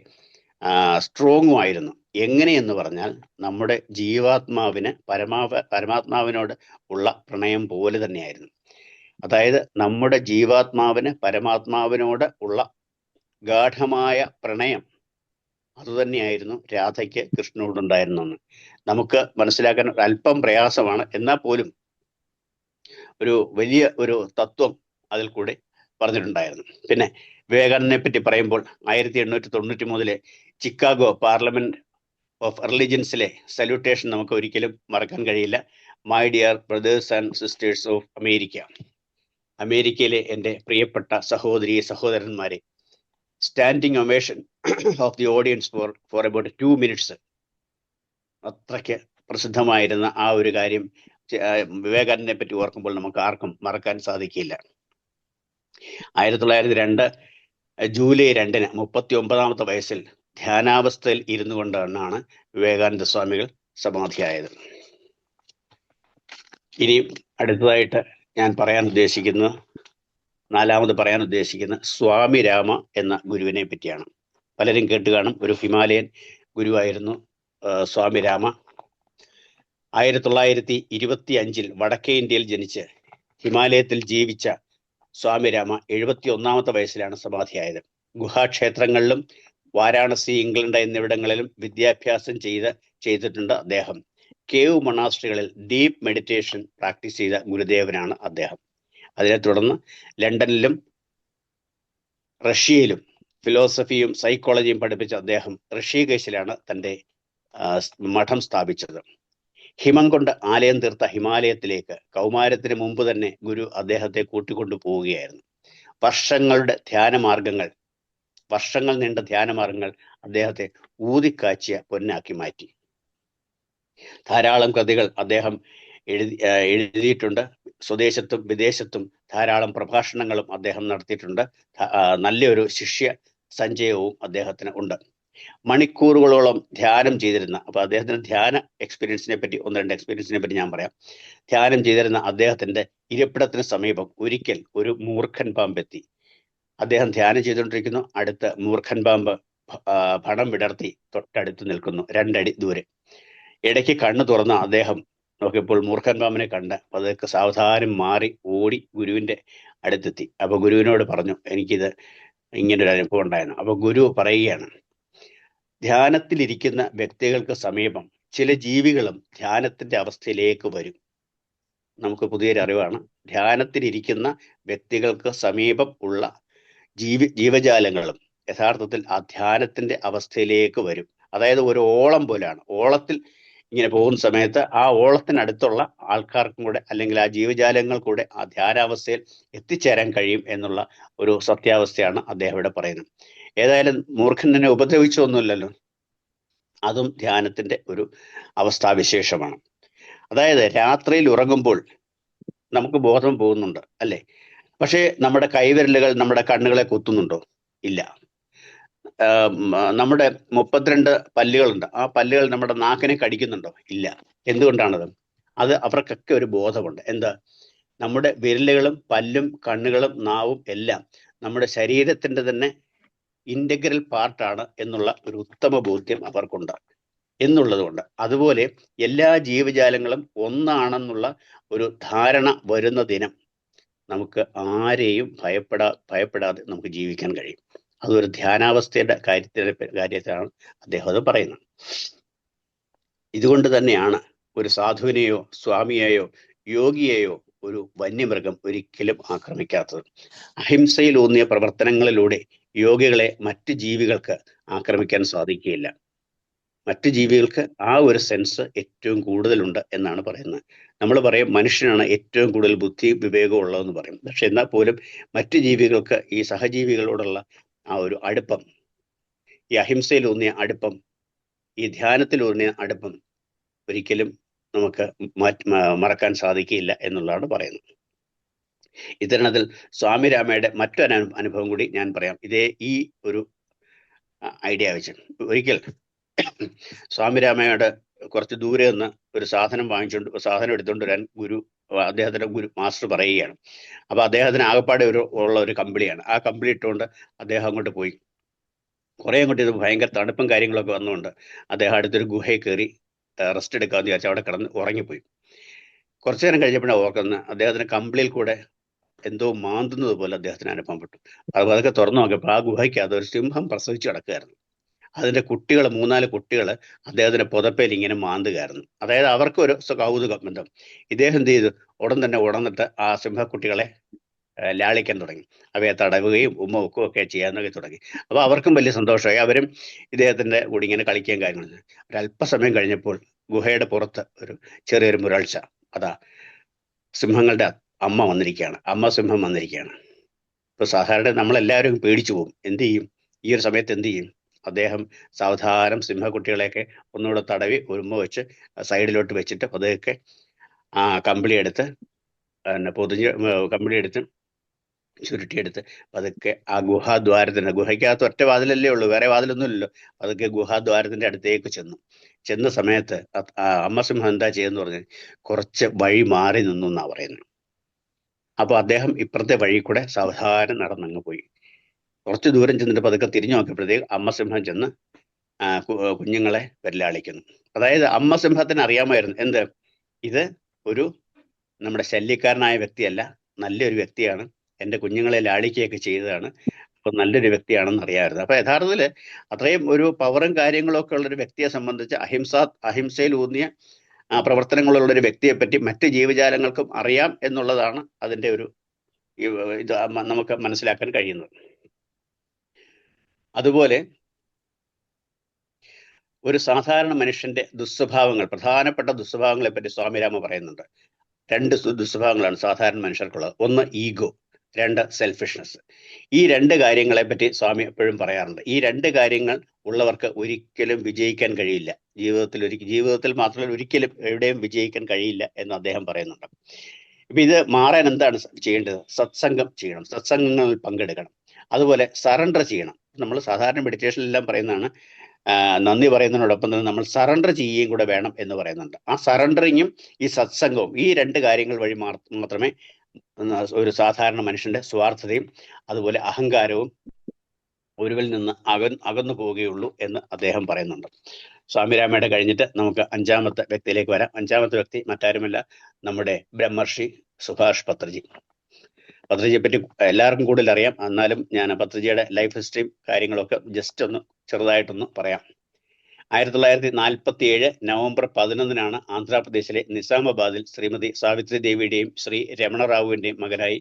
സ്ട്രോങ്ങും ആയിരുന്നു. എങ്ങനെയെന്ന് പറഞ്ഞാൽ നമ്മുടെ ജീവാത്മാവിന് പരമാത്മാവിനോട് ഉള്ള പ്രണയം പോലെ തന്നെയായിരുന്നു. അതായത് നമ്മുടെ ജീവാത്മാവിന് പരമാത്മാവിനോട് ഉള്ള ഗാഠമായ പ്രണയം അതുതന്നെയായിരുന്നു രാധയ്ക്ക് കൃഷ്ണനോടുണ്ടായിരുന്നെന്ന് നമുക്ക് മനസ്സിലാക്കാൻ അല്പം പ്രയാസമാണ്. എന്നാൽ പോലും ഒരു വലിയ ഒരു തത്വം അതിൽ കൂടെ പറഞ്ഞിട്ടുണ്ടായിരുന്നു. പിന്നെ വിവേകാനന്ദനെ പറ്റി പറയുമ്പോൾ 1893 ചിക്കാഗോ പാർലമെന്റ് ഓഫ് റിലിജൻസിലെ സല്യൂട്ടേഷൻ നമുക്ക് ഒരിക്കലും മറക്കാൻ കഴിയില്ല. My dear brothers and sisters of America, അമേരിക്കയിലെ എൻ്റെ പ്രിയപ്പെട്ട സഹോദരി സഹോദരന്മാരെ, standing ovation of the audience for about 2 minutes. അത്രയ്ക്ക് പ്രസിദ്ധമായിരുന്ന ആ ഒരു കാര്യം വിവേകാനന്ദനെ പറ്റി ഓർക്കുമ്പോൾ നമുക്ക് ആർക്കും മറക്കാൻ സാധിക്കില്ല. 1902 ജൂലൈ 2-ന് 39-ാമത്തെ വയസ്സിൽ ധ്യാനാവസ്ഥയിൽ ഇരുന്നു കൊണ്ടാണ് വിവേകാനന്ദ സ്വാമികൾ സമാധിയായത്. ഇനി അടുത്തതായിട്ട് ഞാൻ പറയാൻ ഉദ്ദേശിക്കുന്നത്, 4-മത് പറയാൻ ഉദ്ദേശിക്കുന്ന സ്വാമി രാമ എന്ന ഗുരുവിനെ പറ്റിയാണ്. പലരും കേട്ട് കാണും. ഒരു ഹിമാലയൻ ഗുരുവായിരുന്നു സ്വാമി രാമ. 1925 വടക്കേ ഇന്ത്യയിൽ ജനിച്ച് ഹിമാലയത്തിൽ ജീവിച്ച സ്വാമി രാമ 71-ാമത്തെ വയസ്സിലാണ് സമാധിയായത്. ഗുഹാക്ഷേത്രങ്ങളിലും വാരാണസി, ഇംഗ്ലണ്ട് എന്നിവിടങ്ങളിലും വിദ്യാഭ്യാസം ചെയ്തിട്ടുണ്ട് അദ്ദേഹം. കേവ് മൊണാസ്ട്രികളിൽ ഡീപ്പ് മെഡിറ്റേഷൻ പ്രാക്ടീസ് ചെയ്ത ഗുരുദേവനാണ് അദ്ദേഹം. അതിനെ തുടർന്ന് ലണ്ടനിലും റഷ്യയിലും ഫിലോസഫിയും സൈക്കോളജിയും പഠിപ്പിച്ച അദ്ദേഹം ഋഷികേശിലാണ് തൻ്റെ മഠം സ്ഥാപിച്ചത്. ഹിമം കൊണ്ട് ആലയം തീർത്ത ഹിമാലയത്തിലേക്ക് കൗമാരത്തിന് മുമ്പ് തന്നെ ഗുരു അദ്ദേഹത്തെ കൂട്ടിക്കൊണ്ടു പോവുകയായിരുന്നു. വർഷങ്ങൾ നീണ്ട ധ്യാനമാർഗങ്ങൾ അദ്ദേഹത്തെ ഊതിക്കാച്ചിയ പൊന്നാക്കി മാറ്റി. ധാരാളം കൃതികൾ അദ്ദേഹം എഴുതിയിട്ടുണ്ട്. സ്വദേശത്തും വിദേശത്തും ധാരാളം പ്രഭാഷണങ്ങളും അദ്ദേഹം നടത്തിയിട്ടുണ്ട്. നല്ലൊരു ശിഷ്യ സഞ്ചയവും അദ്ദേഹത്തിന് ഉണ്ട്. മണിക്കൂറുകളോളം ധ്യാനം ചെയ്തിരുന്ന, അപ്പൊ അദ്ദേഹത്തിന്റെ ധ്യാന എക്സ്പീരിയൻസിനെ പറ്റി 1-2 എക്സ്പീരിയൻസിനെ പറ്റി ഞാൻ പറയാം. ധ്യാനം ചെയ്തിരുന്ന അദ്ദേഹത്തിന്റെ ഇരിപ്പിടത്തിന് സമീപം ഒരിക്കൽ ഒരു മൂർഖൻ പാമ്പെത്തി. അദ്ദേഹം ധ്യാനം ചെയ്തുകൊണ്ടിരിക്കുന്നു. അടുത്ത് മൂർഖൻ പാമ്പ് ഭണം വിടർത്തി തൊട്ടടുത്ത് നിൽക്കുന്നു, 2 അടി ദൂരെ. ഇടയ്ക്ക് കണ്ണു തുറന്ന അദ്ദേഹം നോക്കിയപ്പോൾ മൂർഖൻ പാമ്പിനെ കണ്ട് അതൊക്കെ സാവധാനം മാറി ഓടി ഗുരുവിന്റെ അടുത്തെത്തി. അപ്പൊ ഗുരുവിനോട് പറഞ്ഞു, എനിക്കിത് ഇങ്ങനൊരു അനുഭവം ഉണ്ടായിരുന്നു. അപ്പൊ ഗുരു പറയുകയാണ്, ധ്യാനത്തിലിരിക്കുന്ന വ്യക്തികൾക്ക് സമീപം ചില ജീവികളും ധ്യാനത്തിന്റെ അവസ്ഥയിലേക്ക് വരും. നമുക്ക് പുതിയൊരു അറിവാണ്. ധ്യാനത്തിലിരിക്കുന്ന വ്യക്തികൾക്ക് സമീപം ഉള്ള ജീവജാലങ്ങളും യഥാർത്ഥത്തിൽ ആ ധ്യാനത്തിന്റെ അവസ്ഥയിലേക്ക് വരും. അതായത് ഒരു ഓളം പോലെയാണ്. ഓളത്തിൽ ഇങ്ങനെ പോകുന്ന സമയത്ത് ആ ഓളത്തിനടുത്തുള്ള ആൾക്കാർക്കും കൂടെ അല്ലെങ്കിൽ ആ ജീവജാലങ്ങൾ കൂടെ ആ ധ്യാനാവസ്ഥയിൽ എത്തിച്ചേരാൻ കഴിയും എന്നുള്ള ഒരു സത്യാവസ്ഥയാണ് അദ്ദേഹം ഇവിടെ പറയുന്നത്. ഏതായാലും മൂർഖൻ തന്നെ ഉപദ്രവിച്ചൊന്നുമില്ലല്ലോ. അതും ധ്യാനത്തിന്റെ ഒരു അവസ്ഥാവിശേഷമാണ്. അതായത് രാത്രിയിൽ ഉറങ്ങുമ്പോൾ നമുക്ക് ബോധം പോകുന്നുണ്ട് അല്ലേ? പക്ഷേ നമ്മുടെ കൈവിരലുകൾ നമ്മുടെ കണ്ണുകളെ കുത്തുന്നുണ്ടോ? ഇല്ല. നമ്മുടെ 32 പല്ലുകളുണ്ട്. ആ പല്ലുകൾ നമ്മുടെ നാക്കിനെ കടിക്കുന്നുണ്ടോ? ഇല്ല. എന്തുകൊണ്ടാണത്? അത് അവർക്കൊക്കെ ഒരു ബോധമുണ്ട്. എന്താ? നമ്മുടെ വിരലുകളും പല്ലും കണ്ണുകളും നാവും എല്ലാം നമ്മുടെ ശരീരത്തിന്റെ തന്നെ ഇന്റഗ്രൽ പാർട്ടാണ് എന്നുള്ള ഒരു ഉത്തമ ബോധ്യം അവർക്കുണ്ട് എന്നുള്ളത് കൊണ്ട്. അതുപോലെ എല്ലാ ജീവജാലങ്ങളും ഒന്നാണെന്നുള്ള ഒരു ധാരണ വരുന്ന ദിനം നമുക്ക് ആരെയും ഭയപ്പെടാതെ നമുക്ക് ജീവിക്കാൻ കഴിയും. അതൊരു ധ്യാനാവസ്ഥയുടെ കാര്യത്തിലാണ് അദ്ദേഹം അത് പറയുന്നത്. ഇതുകൊണ്ട് തന്നെയാണ് ഒരു സാധുവിനെയോ സ്വാമിയെയോ യോഗിയെയോ ഒരു വന്യമൃഗം ഒരിക്കലും ആക്രമിക്കാത്തത്. അഹിംസയിലൂന്നിയ പ്രവർത്തനങ്ങളിലൂടെ യോഗികളെ മറ്റ് ജീവികൾക്ക് ആക്രമിക്കാൻ സാധിക്കുകയില്ല. മറ്റ് ജീവികൾക്ക് ആ ഒരു സെൻസ് ഏറ്റവും കൂടുതലുണ്ട് എന്നാണ് പറയുന്നത്. നമ്മൾ പറയും മനുഷ്യനാണ് ഏറ്റവും കൂടുതൽ ബുദ്ധി വിവേകം ഉള്ളതെന്ന് പറയും. പക്ഷെ എന്നാൽ പോലും മറ്റ് ജീവികൾക്ക് ഈ സഹജീവികളോടുള്ള ആ ഒരു അടുപ്പം, ഈ അഹിംസയിലൂന്നിയ അടുപ്പം, ഈ ധ്യാനത്തിലൂന്നിയ അടുപ്പം ഒരിക്കലും നമുക്ക് മറക്കാൻ സാധിക്കില്ല എന്നുള്ളതാണ് പറയുന്നത്. ഇത്തരണത്തിൽ സ്വാമി രാമയുടെ മറ്റൊരു അനുഭവം കൂടി ഞാൻ പറയാം. ഈ ഒരു ഐഡിയ വെച്ച് ഒരിക്കൽ സ്വാമി രാമയുടെ കുറച്ച് ദൂരെ നിന്ന് ഒരു സാധനം എടുത്തുകൊണ്ട് വരാൻ അദ്ദേഹത്തിന്റെ മാസ്റ്റർ പറയുകയാണ്. അപ്പൊ അദ്ദേഹത്തിന് ആകപ്പാടെ ഉള്ള ഒരു കമ്പിളിയാണ്. ആ കമ്പിളി ഇട്ടുകൊണ്ട് അദ്ദേഹം അങ്ങോട്ട് പോയി. കുറെ അങ്ങോട്ട് ഇത് ഭയങ്കര തണുപ്പും കാര്യങ്ങളൊക്കെ വന്നുകൊണ്ട് അദ്ദേഹം അടുത്തൊരു ഗുഹയിൽ കയറി റെസ്റ്റ് എടുക്കാമെന്ന് വിചാരിച്ചു അവിടെ കിടന്ന് ഉറങ്ങിപ്പോയി. കുറച്ചു നേരം കഴിഞ്ഞപ്പോഴാണ് ഓർക്കുന്നത് അദ്ദേഹത്തിന് കമ്പിളിയിൽ കൂടെ എന്തോ മാന്തുന്നത് പോലെ അദ്ദേഹത്തിന് അനുഭവപ്പെട്ടു. അത് അതൊക്കെ തുറന്നു നോക്കിയപ്പോൾ ആ ഗുഹയ്ക്ക് അതൊരു സിംഹം പ്രസവിച്ച് കിടക്കുകയായിരുന്നു. അതിന്റെ കുട്ടികൾ 3-4 കുട്ടികൾ അദ്ദേഹത്തിന്റെ പുതപ്പയിൽ ഇങ്ങനെ മാന്തുകയായിരുന്നു. അതായത് അവർക്ക് ഒരു കൗതുകം ബന്ധം. ഇദ്ദേഹം എന്ത് ചെയ്തു? ഉടൻ തന്നെ ഉണർന്നിട്ട് ആ സിംഹക്കുട്ടികളെ ലാളിക്കാൻ തുടങ്ങി. അവയെ തടവുകയും ഉമ്മ ഒക്കെ ചെയ്യാനൊക്കെ തുടങ്ങി. അപ്പൊ അവർക്കും വലിയ സന്തോഷമായി. അവരും ഇദ്ദേഹത്തിന്റെ കൂടി ഇങ്ങനെ കളിക്കാൻ കാര്യങ്ങൾ. ഒരല്പസമയം കഴിഞ്ഞപ്പോൾ ഗുഹയുടെ പുറത്ത് ഒരു ചെറിയൊരു മുരൾച്ച. അതാ സിംഹങ്ങളുടെ അമ്മ വന്നിരിക്കുകയാണ്. അമ്മ സിംഹം വന്നിരിക്കുകയാണ്. ഇപ്പൊ സാധാരണ നമ്മളെല്ലാവരും പേടിച്ചു പോകും. എന്ത് ചെയ്യും ഈ ഒരു സമയത്ത്? എന്ത് ചെയ്യും? അദ്ദേഹം സാവധാനം സിംഹക്കുട്ടികളെയൊക്കെ ഒന്നുകൂടെ തടവി ഉരുമ്മ വെച്ച് സൈഡിലോട്ട് വെച്ചിട്ട് പതുക്കെ ആ കമ്പിളി എടുത്ത് കമ്പിളി എടുത്ത് ചുരുട്ടിയെടുത്ത് പതുക്കെ ആ ഗുഹാദ്വാരത്തിന്, ഗുഹയ്ക്കകത്ത് ഒറ്റ വാതിലല്ലേ ഉള്ളൂ, വേറെ വാതിലൊന്നുമില്ലല്ലോ, പതുക്കെ ഗുഹാദ്വാരത്തിന്റെ അടുത്തേക്ക് ചെന്ന സമയത്ത് അമ്മ സിംഹം എന്താ ചെയ്യുന്ന പറഞ്ഞാൽ കുറച്ച് വഴി മാറി നിന്നു എന്നാ പറയുന്നത്. അപ്പൊ അദ്ദേഹം ഇപ്പുറത്തെ വഴി കൂടെ സാവധാനം നടന്നങ്ങ് പോയി. കുറച്ച് ദൂരം ചെന്നിട്ട് പതുക്കെ തിരിഞ്ഞു നോക്കിയപ്പോഴത്തേക്ക് അമ്മ സിംഹം ചെന്ന് കുഞ്ഞുങ്ങളെ വെല്ലാളിക്കുന്നു. അതായത് അമ്മ സിംഹത്തിന് അറിയാമായിരുന്നു എന്ത്, ഇത് ഒരു നമ്മുടെ ശല്യക്കാരനായ വ്യക്തിയല്ല, നല്ലൊരു വ്യക്തിയാണ്, എൻ്റെ കുഞ്ഞുങ്ങളെ ലാളിക്കുകയൊക്കെ ചെയ്തതാണ്, അപ്പൊ നല്ലൊരു വ്യക്തിയാണെന്ന് അറിയാമായിരുന്നു. അപ്പൊ യഥാർത്ഥത്തില് അത്രയും ഒരു പവറും കാര്യങ്ങളും ഒക്കെ ഉള്ളൊരു വ്യക്തിയെ സംബന്ധിച്ച് അഹിംസയിൽ ഊന്നിയ പ്രവർത്തനങ്ങളുള്ള ഒരു വ്യക്തിയെ പറ്റി മറ്റ് ജീവജാലങ്ങൾക്കും അറിയാം എന്നുള്ളതാണ് അതിൻ്റെ ഒരു ഇത് നമുക്ക് മനസ്സിലാക്കാൻ കഴിയുന്നത്. അതുപോലെ ഒരു സാധാരണ മനുഷ്യന്റെ ദുസ്വഭാവങ്ങൾ, പ്രധാനപ്പെട്ട ദുസ്വഭാവങ്ങളെ പറ്റി സ്വാമിരാമ പറയുന്നുണ്ട്. 2 ദുസ്വഭാവങ്ങളാണ് സാധാരണ മനുഷ്യർക്കുള്ളത്. ഒന്ന് ഈഗോ, 2 സെൽഫിഷ്നെസ്. ഈ 2 കാര്യങ്ങളെ പറ്റി സ്വാമി എപ്പോഴും പറയാറുണ്ട്. ഈ 2 കാര്യങ്ങൾ ഉള്ളവർക്ക് ഒരിക്കലും വിജയിക്കാൻ കഴിയില്ല. ജീവിതത്തിൽ മാത്രമല്ല ഒരിക്കലും എവിടെയും വിജയിക്കാൻ കഴിയില്ല എന്ന് അദ്ദേഹം പറയുന്നുണ്ട്. ഇപ്പൊ ഇത് മാറാൻ എന്താണ് ചെയ്യേണ്ടത്? സത്സംഗം ചെയ്യണം, സത്സംഗങ്ങളിൽ പങ്കെടുക്കണം. അതുപോലെ സറണ്ടർ ചെയ്യണം. നമ്മൾ സാധാരണ മെഡിറ്റേഷനിലെല്ലാം പറയുന്നതാണ്, നന്ദി പറയുന്നതിനോടൊപ്പം തന്നെ നമ്മൾ സറണ്ടർ ചെയ്യുകയും കൂടെ വേണം എന്ന് പറയുന്നുണ്ട്. ആ സറണ്ടറിങ്ങും ഈ സത്സംഗവും, ഈ 2 കാര്യങ്ങൾ വഴി മാത്രമേ ഒരു സാധാരണ മനുഷ്യന്റെ സ്വാർത്ഥതയും അതുപോലെ അഹങ്കാരവും ഒരുവിൽ നിന്ന് അകന്നു പോവുകയുള്ളൂ എന്ന് അദ്ദേഹം പറയുന്നുണ്ട്. സ്വാമിരാമയുടെ കഴിഞ്ഞിട്ട് നമുക്ക് അഞ്ചാമത്തെ വ്യക്തിയിലേക്ക് വരാം. അഞ്ചാമത്തെ വ്യക്തി മറ്റാരുമല്ല, നമ്മുടെ ബ്രഹ്മർഷി സുഭാഷ് പത്രജി. പത്രജിയെ പറ്റി എല്ലാവർക്കും കൂടുതൽ അറിയാം, എന്നാലും ഞാൻ പത്രജിയുടെ ലൈഫ് ഹിസ്റ്ററിയും കാര്യങ്ങളൊക്കെ ജസ്റ്റ് ഒന്ന് ചെറുതായിട്ടൊന്ന് പറയാം. 1947 നവംബർ 11-നാണ് ആന്ധ്രാപ്രദേശിലെ നിസാമാബാദിൽ ശ്രീമതി സാവിത്രി ദേവിയുടെയും ശ്രീ രമണ റാവുവിന്റെയും മകനായി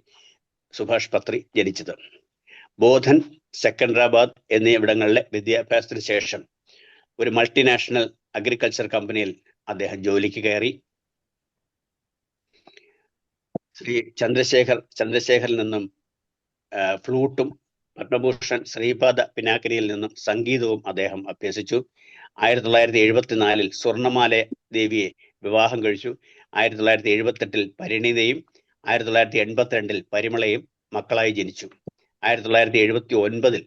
സുഭാഷ് പത്രി ജനിച്ചത്. ബോധൻ, സെക്കൻഡറാബാദ് എന്നിവിടങ്ങളിലെ വിദ്യാഭ്യാസത്തിന് ശേഷം ഒരു മൾട്ടിനാഷണൽ അഗ്രികൾച്ചർ കമ്പനിയിൽ അദ്ദേഹം ജോലിക്ക് കയറി. ശ്രീ ചന്ദ്രശേഖറിൽ നിന്നും ഫ്ലൂട്ടും പത്മഭൂഷൺ ശ്രീപാദ പിനാക്കിനിയിൽ നിന്നും സംഗീതവും അദ്ദേഹം അഭ്യസിച്ചു. 1974 സ്വർണമാല ദേവിയെ വിവാഹം കഴിച്ചു. 1978 പരിണീതയും 1982 പരിമളയും മക്കളായി ജനിച്ചു. 1979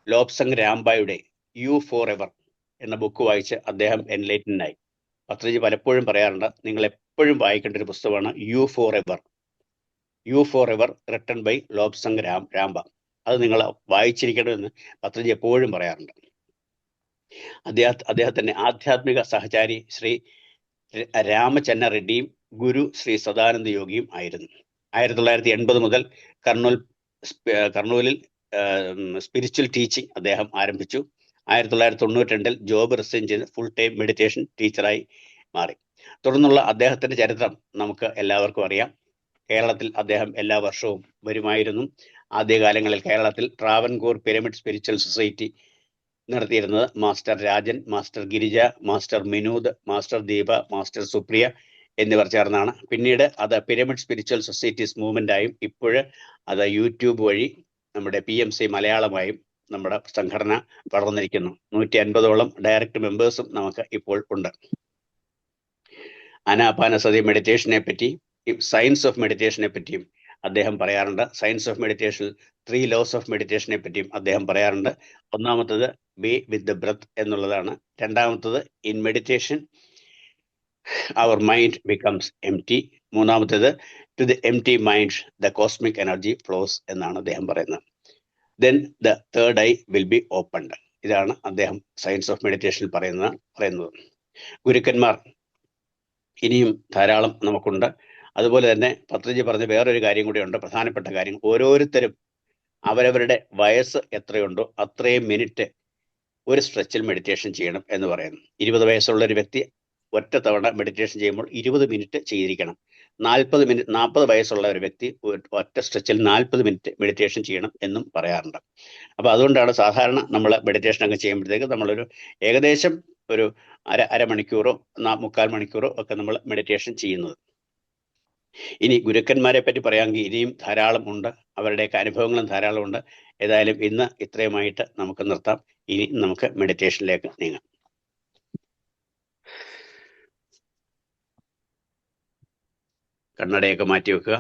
ലോബ്സങ് രാംബായുടെ യു ഫോർ എവർ എന്ന ബുക്ക് വായിച്ച് അദ്ദേഹം എൻലൈറ്റൻഡ് ആയി. പത്രജി പലപ്പോഴും പറയാറുണ്ട്, നിങ്ങൾ എപ്പോഴും വായിക്കേണ്ട ഒരു പുസ്തകമാണ് you forever written by Lobsang Rampa. അത് നിങ്ങൾ വായിച്ചിരിക്കണമെന്ന് പത്രജി എപ്പോഴും പറയാറുണ്ട്. അദ്ദേഹത്തിന്റെ ആധ്യാത്മിക സഹചാരി ശ്രീ രാമചന്ന റെഡ്ഡിയും ഗുരു ശ്രീ സദാനന്ദ യോഗിയും ആയിരുന്നു. 1980 മുതൽ കർണൂലിൽ സ്പിരിച്വൽ ടീച്ചിങ് അദ്ദേഹം ആരംഭിച്ചു. 1992 ജോബ് റിസൈൻ ചെയ്ത് ഫുൾ ടൈം മെഡിറ്റേഷൻ ടീച്ചറായി മാറി. തുടർന്നുള്ള അദ്ദേഹത്തിന്റെ ചരിത്രം നമുക്ക് എല്ലാവർക്കും അറിയാം. കേരളത്തിൽ അദ്ദേഹം എല്ലാ വർഷവും വരുമായിരുന്നു. ആദ്യകാലങ്ങളിൽ കേരളത്തിൽ ട്രാവൻകൂർ പിരമിഡ് സ്പിരിച്വൽ സൊസൈറ്റി നടത്തിയിരുന്നത് master Rajan, master Girija, master Minood, master Deepa, master Supriya എന്നിവർ ചേർന്നാണ്. പിന്നീട് അത് പിരമിഡ് സ്പിരിച്വൽ സൊസൈറ്റീസ് മൂവ്മെന്റായും ഇപ്പോഴ് അത് യൂട്യൂബ് വഴി നമ്മുടെ PMC മലയാളമായും നമ്മുടെ സംഘടന വളർന്നിരിക്കുന്നു. 150ഓളം ഡയറക്റ്റ് മെമ്പേഴ്സും നമുക്ക് ഇപ്പോൾ ഉണ്ട്. ആനാപാനസതി മെഡിറ്റേഷനെ പറ്റി, സയൻസ് ഓഫ് മെഡിറ്റേഷനെ പറ്റിയും അദ്ദേഹം പറയാറുണ്ട്. Science of meditation 3 laws of മെഡിറ്റേഷനെ പറ്റിയും അദ്ദേഹം പറയാറുണ്ട്. ഒന്നാമത്തത് ബി വിത്ത് ദ ബ്രത്ത് എന്നുള്ളതാണ്. രണ്ടാമത്തത് in meditation our mind becomes empty. മൂന്നാമത്തേത് to the empty mind the cosmic energy flows എന്നാണ് അദ്ദേഹം പറയുന്നത്. Then the third eye will be opened. ഇതാണ് അദ്ദേഹം സയൻസ് ഓഫ് മെഡിറ്റേഷനിൽ പറയുന്നത്. ഗുരുക്കന്മാർ ഇനിയും ധാരാളം നമുക്കുണ്ട്. അതുപോലെ തന്നെ പത്രജി പറഞ്ഞ വേറൊരു കാര്യം കൂടിയുണ്ട്, പ്രധാനപ്പെട്ട കാര്യം. ഓരോരുത്തരും അവരവരുടെ വയസ്സ് എത്രയുണ്ടോ അത്രയും മിനിറ്റ് ഒരു സ്ട്രെച്ചിൽ മെഡിറ്റേഷൻ ചെയ്യണം എന്ന് പറയുന്നു. 20 വയസ്സുള്ള ഒരു വ്യക്തി ഒറ്റ തവണ മെഡിറ്റേഷൻ ചെയ്യുമ്പോൾ 20 മിനിറ്റ് ചെയ്തിരിക്കണം. 40 വയസ്സുള്ള ഒരു വ്യക്തി ഒറ്റ സ്ട്രെച്ചിൽ 40 മിനിറ്റ് മെഡിറ്റേഷൻ ചെയ്യണം എന്നും പറയാറുണ്ട്. അപ്പൊ അതുകൊണ്ടാണ് സാധാരണ നമ്മൾ മെഡിറ്റേഷൻ ഒക്കെ ചെയ്യുമ്പോഴത്തേക്ക് നമ്മളൊരു ഏകദേശം ഒരു അരമണിക്കൂറോ 3/4 മണിക്കൂറോ ഒക്കെ നമ്മൾ മെഡിറ്റേഷൻ ചെയ്യുന്നത്. ഇനി ഗുരുക്കന്മാരെ പറ്റി പറയാമെങ്കിൽ ഇനിയും ധാരാളം ഉണ്ട്, അവരുടെയൊക്കെ അനുഭവങ്ങളും ധാരാളം ഉണ്ട്. ഏതായാലും ഇന്ന് ഇത്രയുമായിട്ട് നമുക്ക് നിർത്താം. ഇനി നമുക്ക് മെഡിറ്റേഷനിലേക്ക് നീങ്ങാം. കണ്ണടയൊക്കെ മാറ്റി വെക്കുക.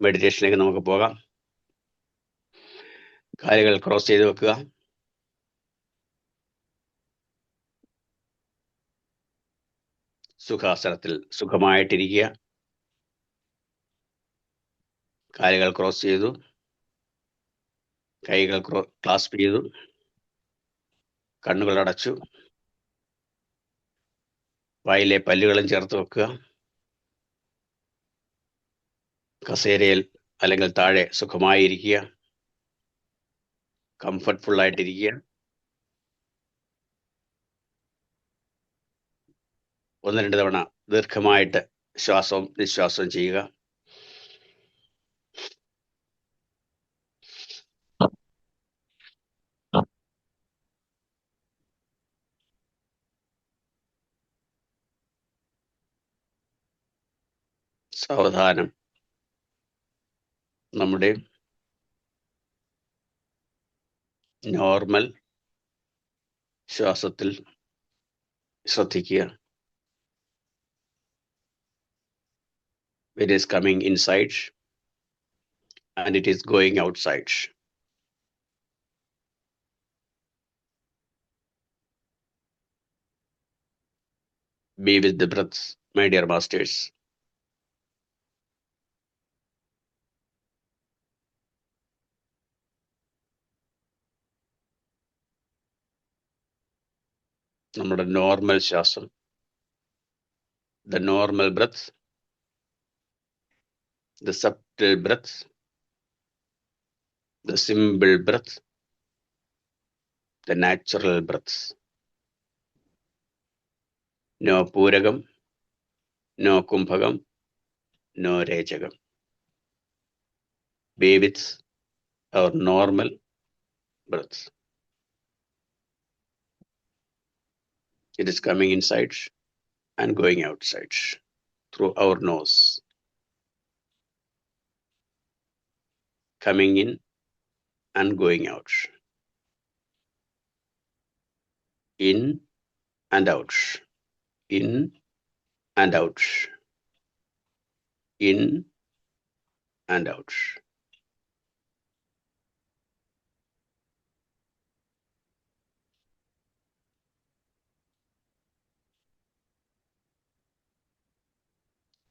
മെഡിറ്റേഷനിലേക്ക് നമുക്ക് പോകാം. കാലുകൾ ക്രോസ് ചെയ്ത് വെക്കുക. സുഖാസനത്തിൽ സുഖമായിട്ടിരിക്കുക. കാലുകൾ ക്രോസ് ചെയ്തു, കൈകൾ ക്ലാസ്പ് ചെയ്തു, കണ്ണുകൾ അടച്ചു, വായിലെ പല്ലുകളും ചേർത്ത് വെക്കുക. കസേരയിൽ അല്ലെങ്കിൽ താഴെ സുഖമായിരിക്കുക, കംഫർട്ട്ഫുൾ ആയിട്ടിരിക്കുക. 1-2 തവണ ദീർഘമായിട്ട് ശ്വാസവും നിശ്വാസവും ചെയ്യുക. സാവധാനം നമ്മുടെ നോർമൽ ശ്വാസത്തിൽ ശ്രദ്ധിക്കുക. It is coming inside and it is going outside. Be with the breath, my dear masters. നമ്മുടെ നോർമൽ ശ്വാസം, the normal breath, the subtle breath, the simple breath, the natural breath. No Puragam, no Kumbhagam, no Rejagam. Be with our normal breath. It is coming inside and going outside through our nose. Coming in and going out. In and out. In and out. In and out.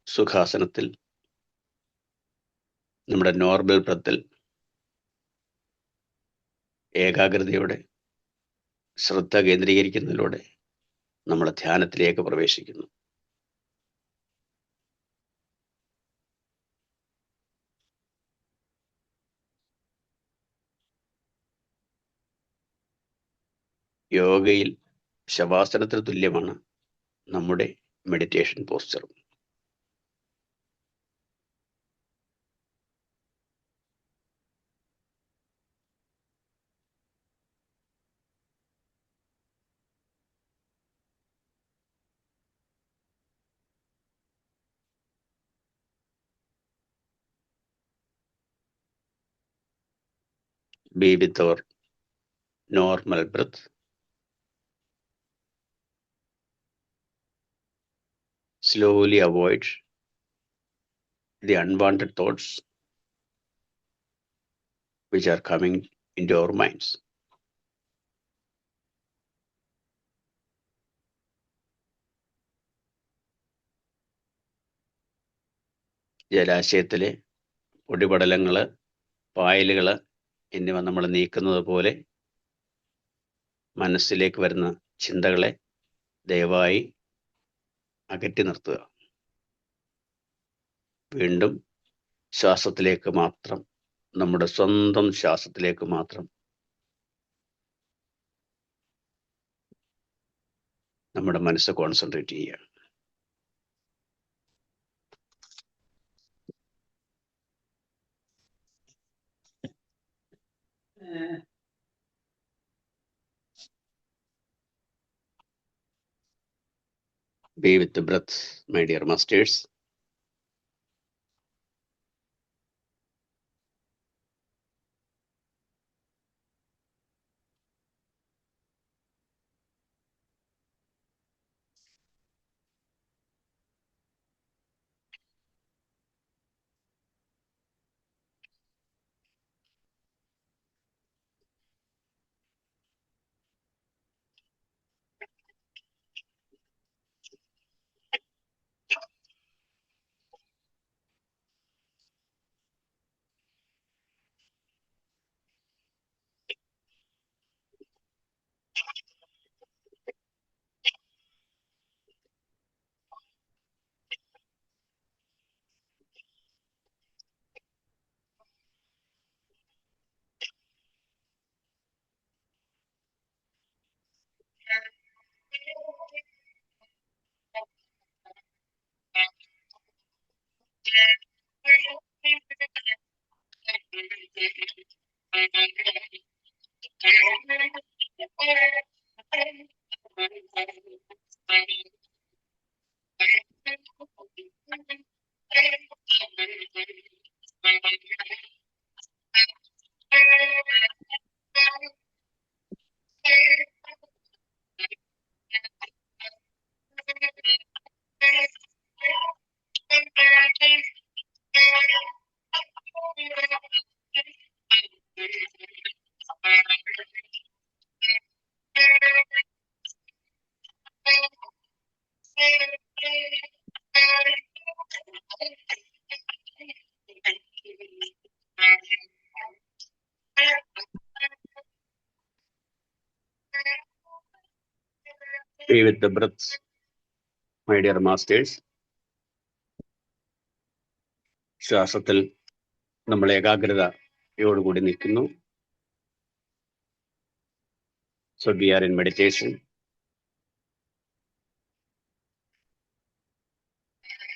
സുഖാസനത്തിൽ നമ്മുടെ normal ബ്രത്തിൽ ഏകാഗ്രതയോടെ ശ്രദ്ധ കേന്ദ്രീകരിക്കുന്നതിലൂടെ നമ്മൾ ധ്യാനത്തിലേക്ക് പ്രവേശിക്കുന്നു. യോഗയിൽ ശവാസനത്തിന് തുല്യമാണ് നമ്മുടെ meditation posture. Be with our normal breath. Slowly avoid the unwanted thoughts which are coming into our minds. ജലാശയത്തിലെ പൊടിപടലങ്ങൾ, പായലുകൾ എന്നിവ നമ്മൾ നീക്കുന്നത് പോലെ മനസ്സിലേക്ക് വരുന്ന ചിന്തകളെ ദയവായി അകറ്റി നിർത്തുക. വീണ്ടും ശ്വാസത്തിലേക്ക് മാത്രം, നമ്മുടെ സ്വന്തം ശ്വാസത്തിലേക്ക് മാത്രം നമ്മുടെ മനസ്സ് കോൺസെൻട്രേറ്റ് ചെയ്യുക. Be with the breath, my dear masters. Be with the breath, my dear masters. ശ്വാസത്തിൽ നമ്മൾ ഏകാഗ്രതയോടുകൂടി നിൽക്കുന്നു. So we are in meditation.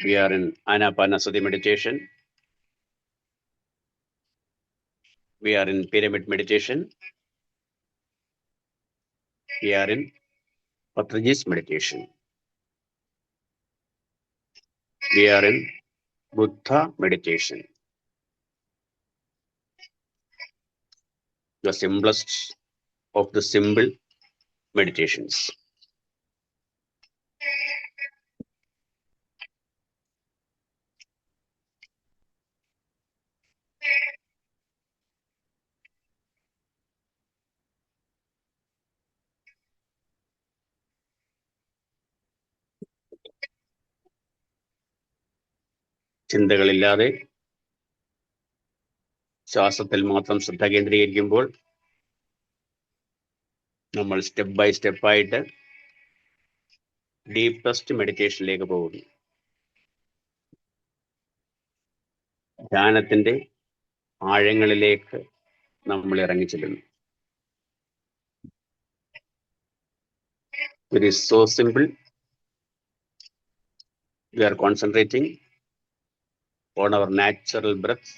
We are in Anapanasati meditation. We are in pyramid meditation. We are in Patanjali's meditation. We are in Buddha meditation. The simplest of the simple meditations. ചിന്തകളില്ലാതെ ശ്വാസത്തിൽ മാത്രം ശ്രദ്ധ കേന്ദ്രീകരിക്കുമ്പോൾ നമ്മൾ step by സ്റ്റെപ്പായിട്ട് deepest മെഡിറ്റേഷനിലേക്ക് പോകുന്നു. ധ്യാനത്തിന്റെ ആഴങ്ങളിലേക്ക് നമ്മൾ ഇറങ്ങിച്ചെല്ലുന്നു. It is so simple. We are concentrating on our natural breath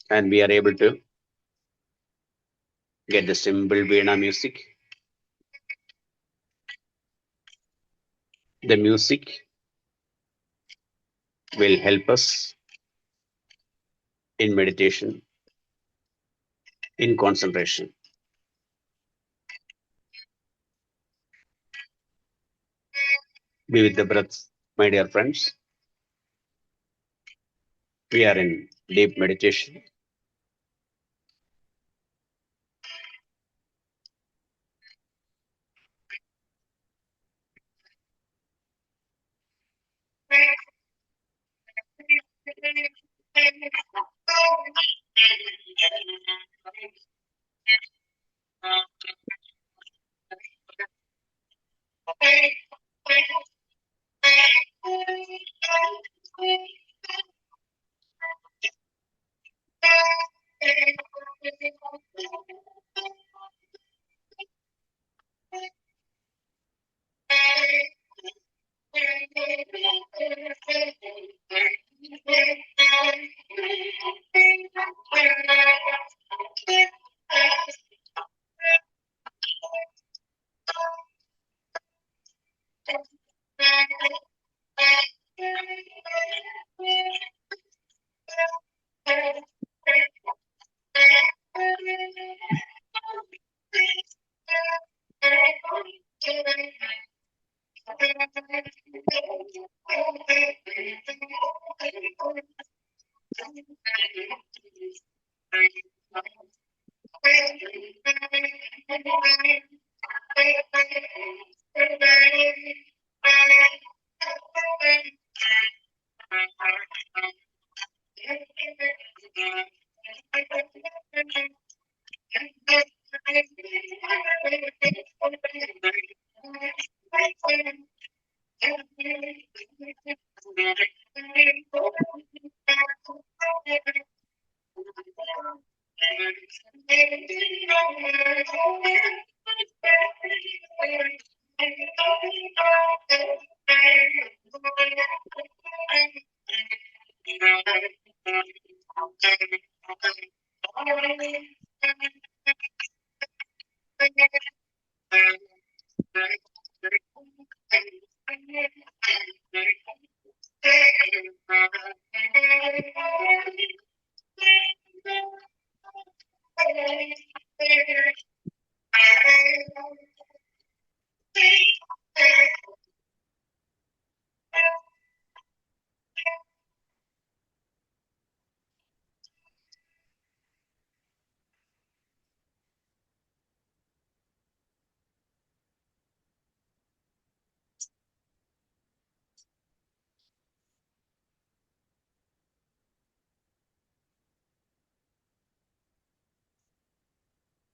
and we are able to get the simple Veena music. The music will help us in meditation, in concentration. Be with the breath, my dear friends. We are in deep meditation.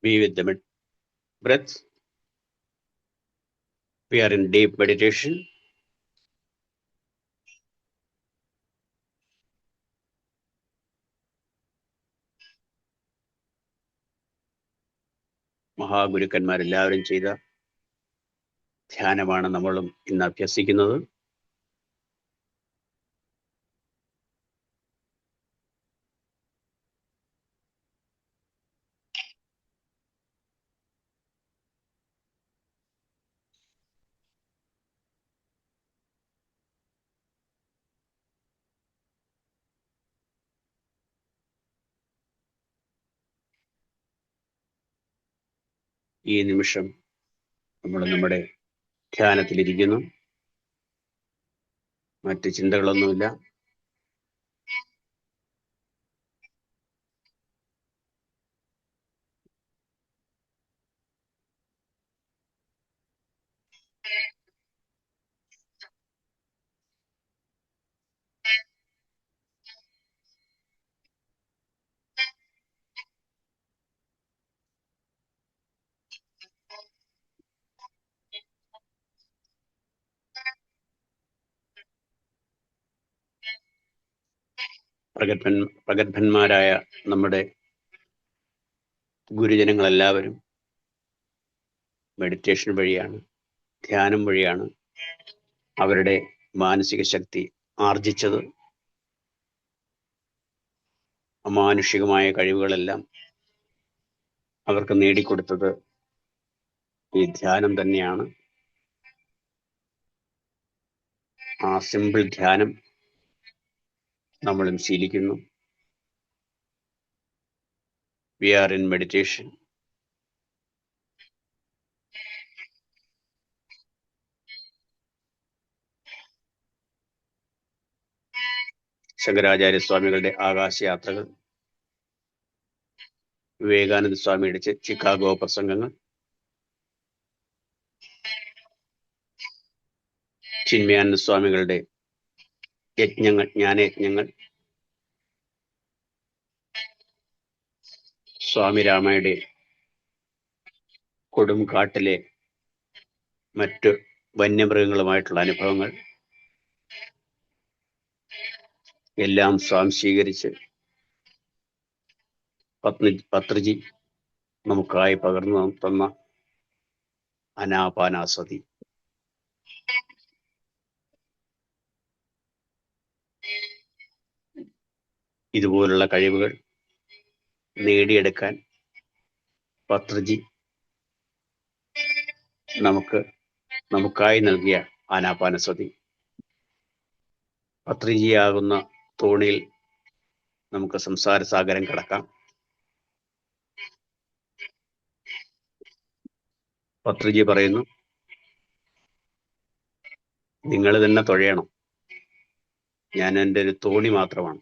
Be with the breath. We are in deep meditation. മഹാഗുരുക്കന്മാരെല്ലാവരും ചെയ്ത ധ്യാനമാണ് നമ്മളും ഇന്ന് അഭ്യസിക്കുന്നത്. ഈ നിമിഷം നമ്മൾ നമ്മുടെ ധ്യാനത്തിലിരിക്കുന്നു. മറ്റ് ചിന്തകളൊന്നുമില്ല. പ്രഗത്ഭന്മാരായ നമ്മുടെ ഗുരുജനങ്ങളെല്ലാവരും മെഡിറ്റേഷൻ വഴിയാണ്, ധ്യാനം വഴിയാണ് അവരുടെ മാനസിക ശക്തി ആർജിച്ചത്. അമാനുഷികമായ കഴിവുകളെല്ലാം അവർക്ക് നേടിക്കൊടുത്തത് ഈ ധ്യാനം തന്നെയാണ്. ആ സിമ്പിൾ ധ്യാനം നമ്മളും ശീലിക്കുന്നു. We are in meditation. Shankaracharya സ്വാമികളുടെ ആകാശയാത്രകൾ, വിവേകാനന്ദ സ്വാമിയുടെ ചിക്കാഗോ പ്രസംഗങ്ങൾ, ചിന്മയാനന്ദ സ്വാമികളുടെ യജ്ഞങ്ങൾ, ജ്ഞാനയജ്ഞങ്ങൾ, സ്വാമി രാമയുടെ കൊടുംകാട്ടിലെ മറ്റ് വന്യമൃഗങ്ങളുമായിട്ടുള്ള അനുഭവങ്ങൾ എല്ലാം സ്വാംശീകരിച്ച് പത്രിജി നമുക്കായി പകർന്നു തന്ന അനാപാനാസതി. ഇതുപോലുള്ള കഴിവുകൾ നേടിയെടുക്കാൻ പത്രിജി നമുക്കായി നൽകിയ ആനാപാനസതി. പത്രിജിയാകുന്ന തോണിയിൽ നമുക്ക് സംസാര സാഗരം കടക്കാം. പത്രിജി പറയുന്നു, നിങ്ങൾ തന്നെ തുഴയണം, ഞാൻ എൻ്റെ ഒരു തോണി മാത്രമാണ്.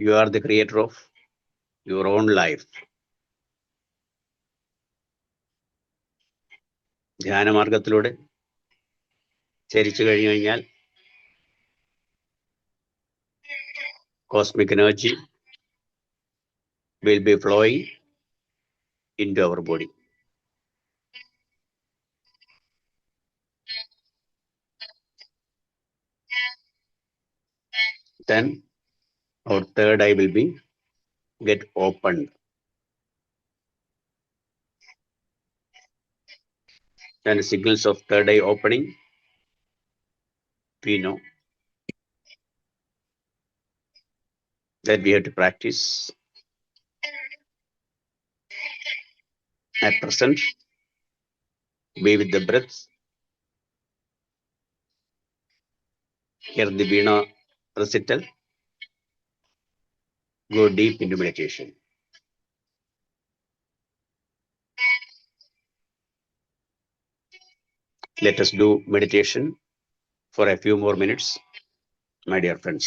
You are the creator of your own life. ധ്യാനമാർഗത്തിലൂടെ ചരിച്ചു കഴിഞ്ഞു കഴിഞ്ഞാൽ cosmic energy will be flowing into our body. Then our third eye will be get opened. Then signals of third eye opening, we know that we have to practice. At present, be with the breath. Hear the Veena recital. Go deep into meditation. Let us do meditation for a few more minutes, my dear friends.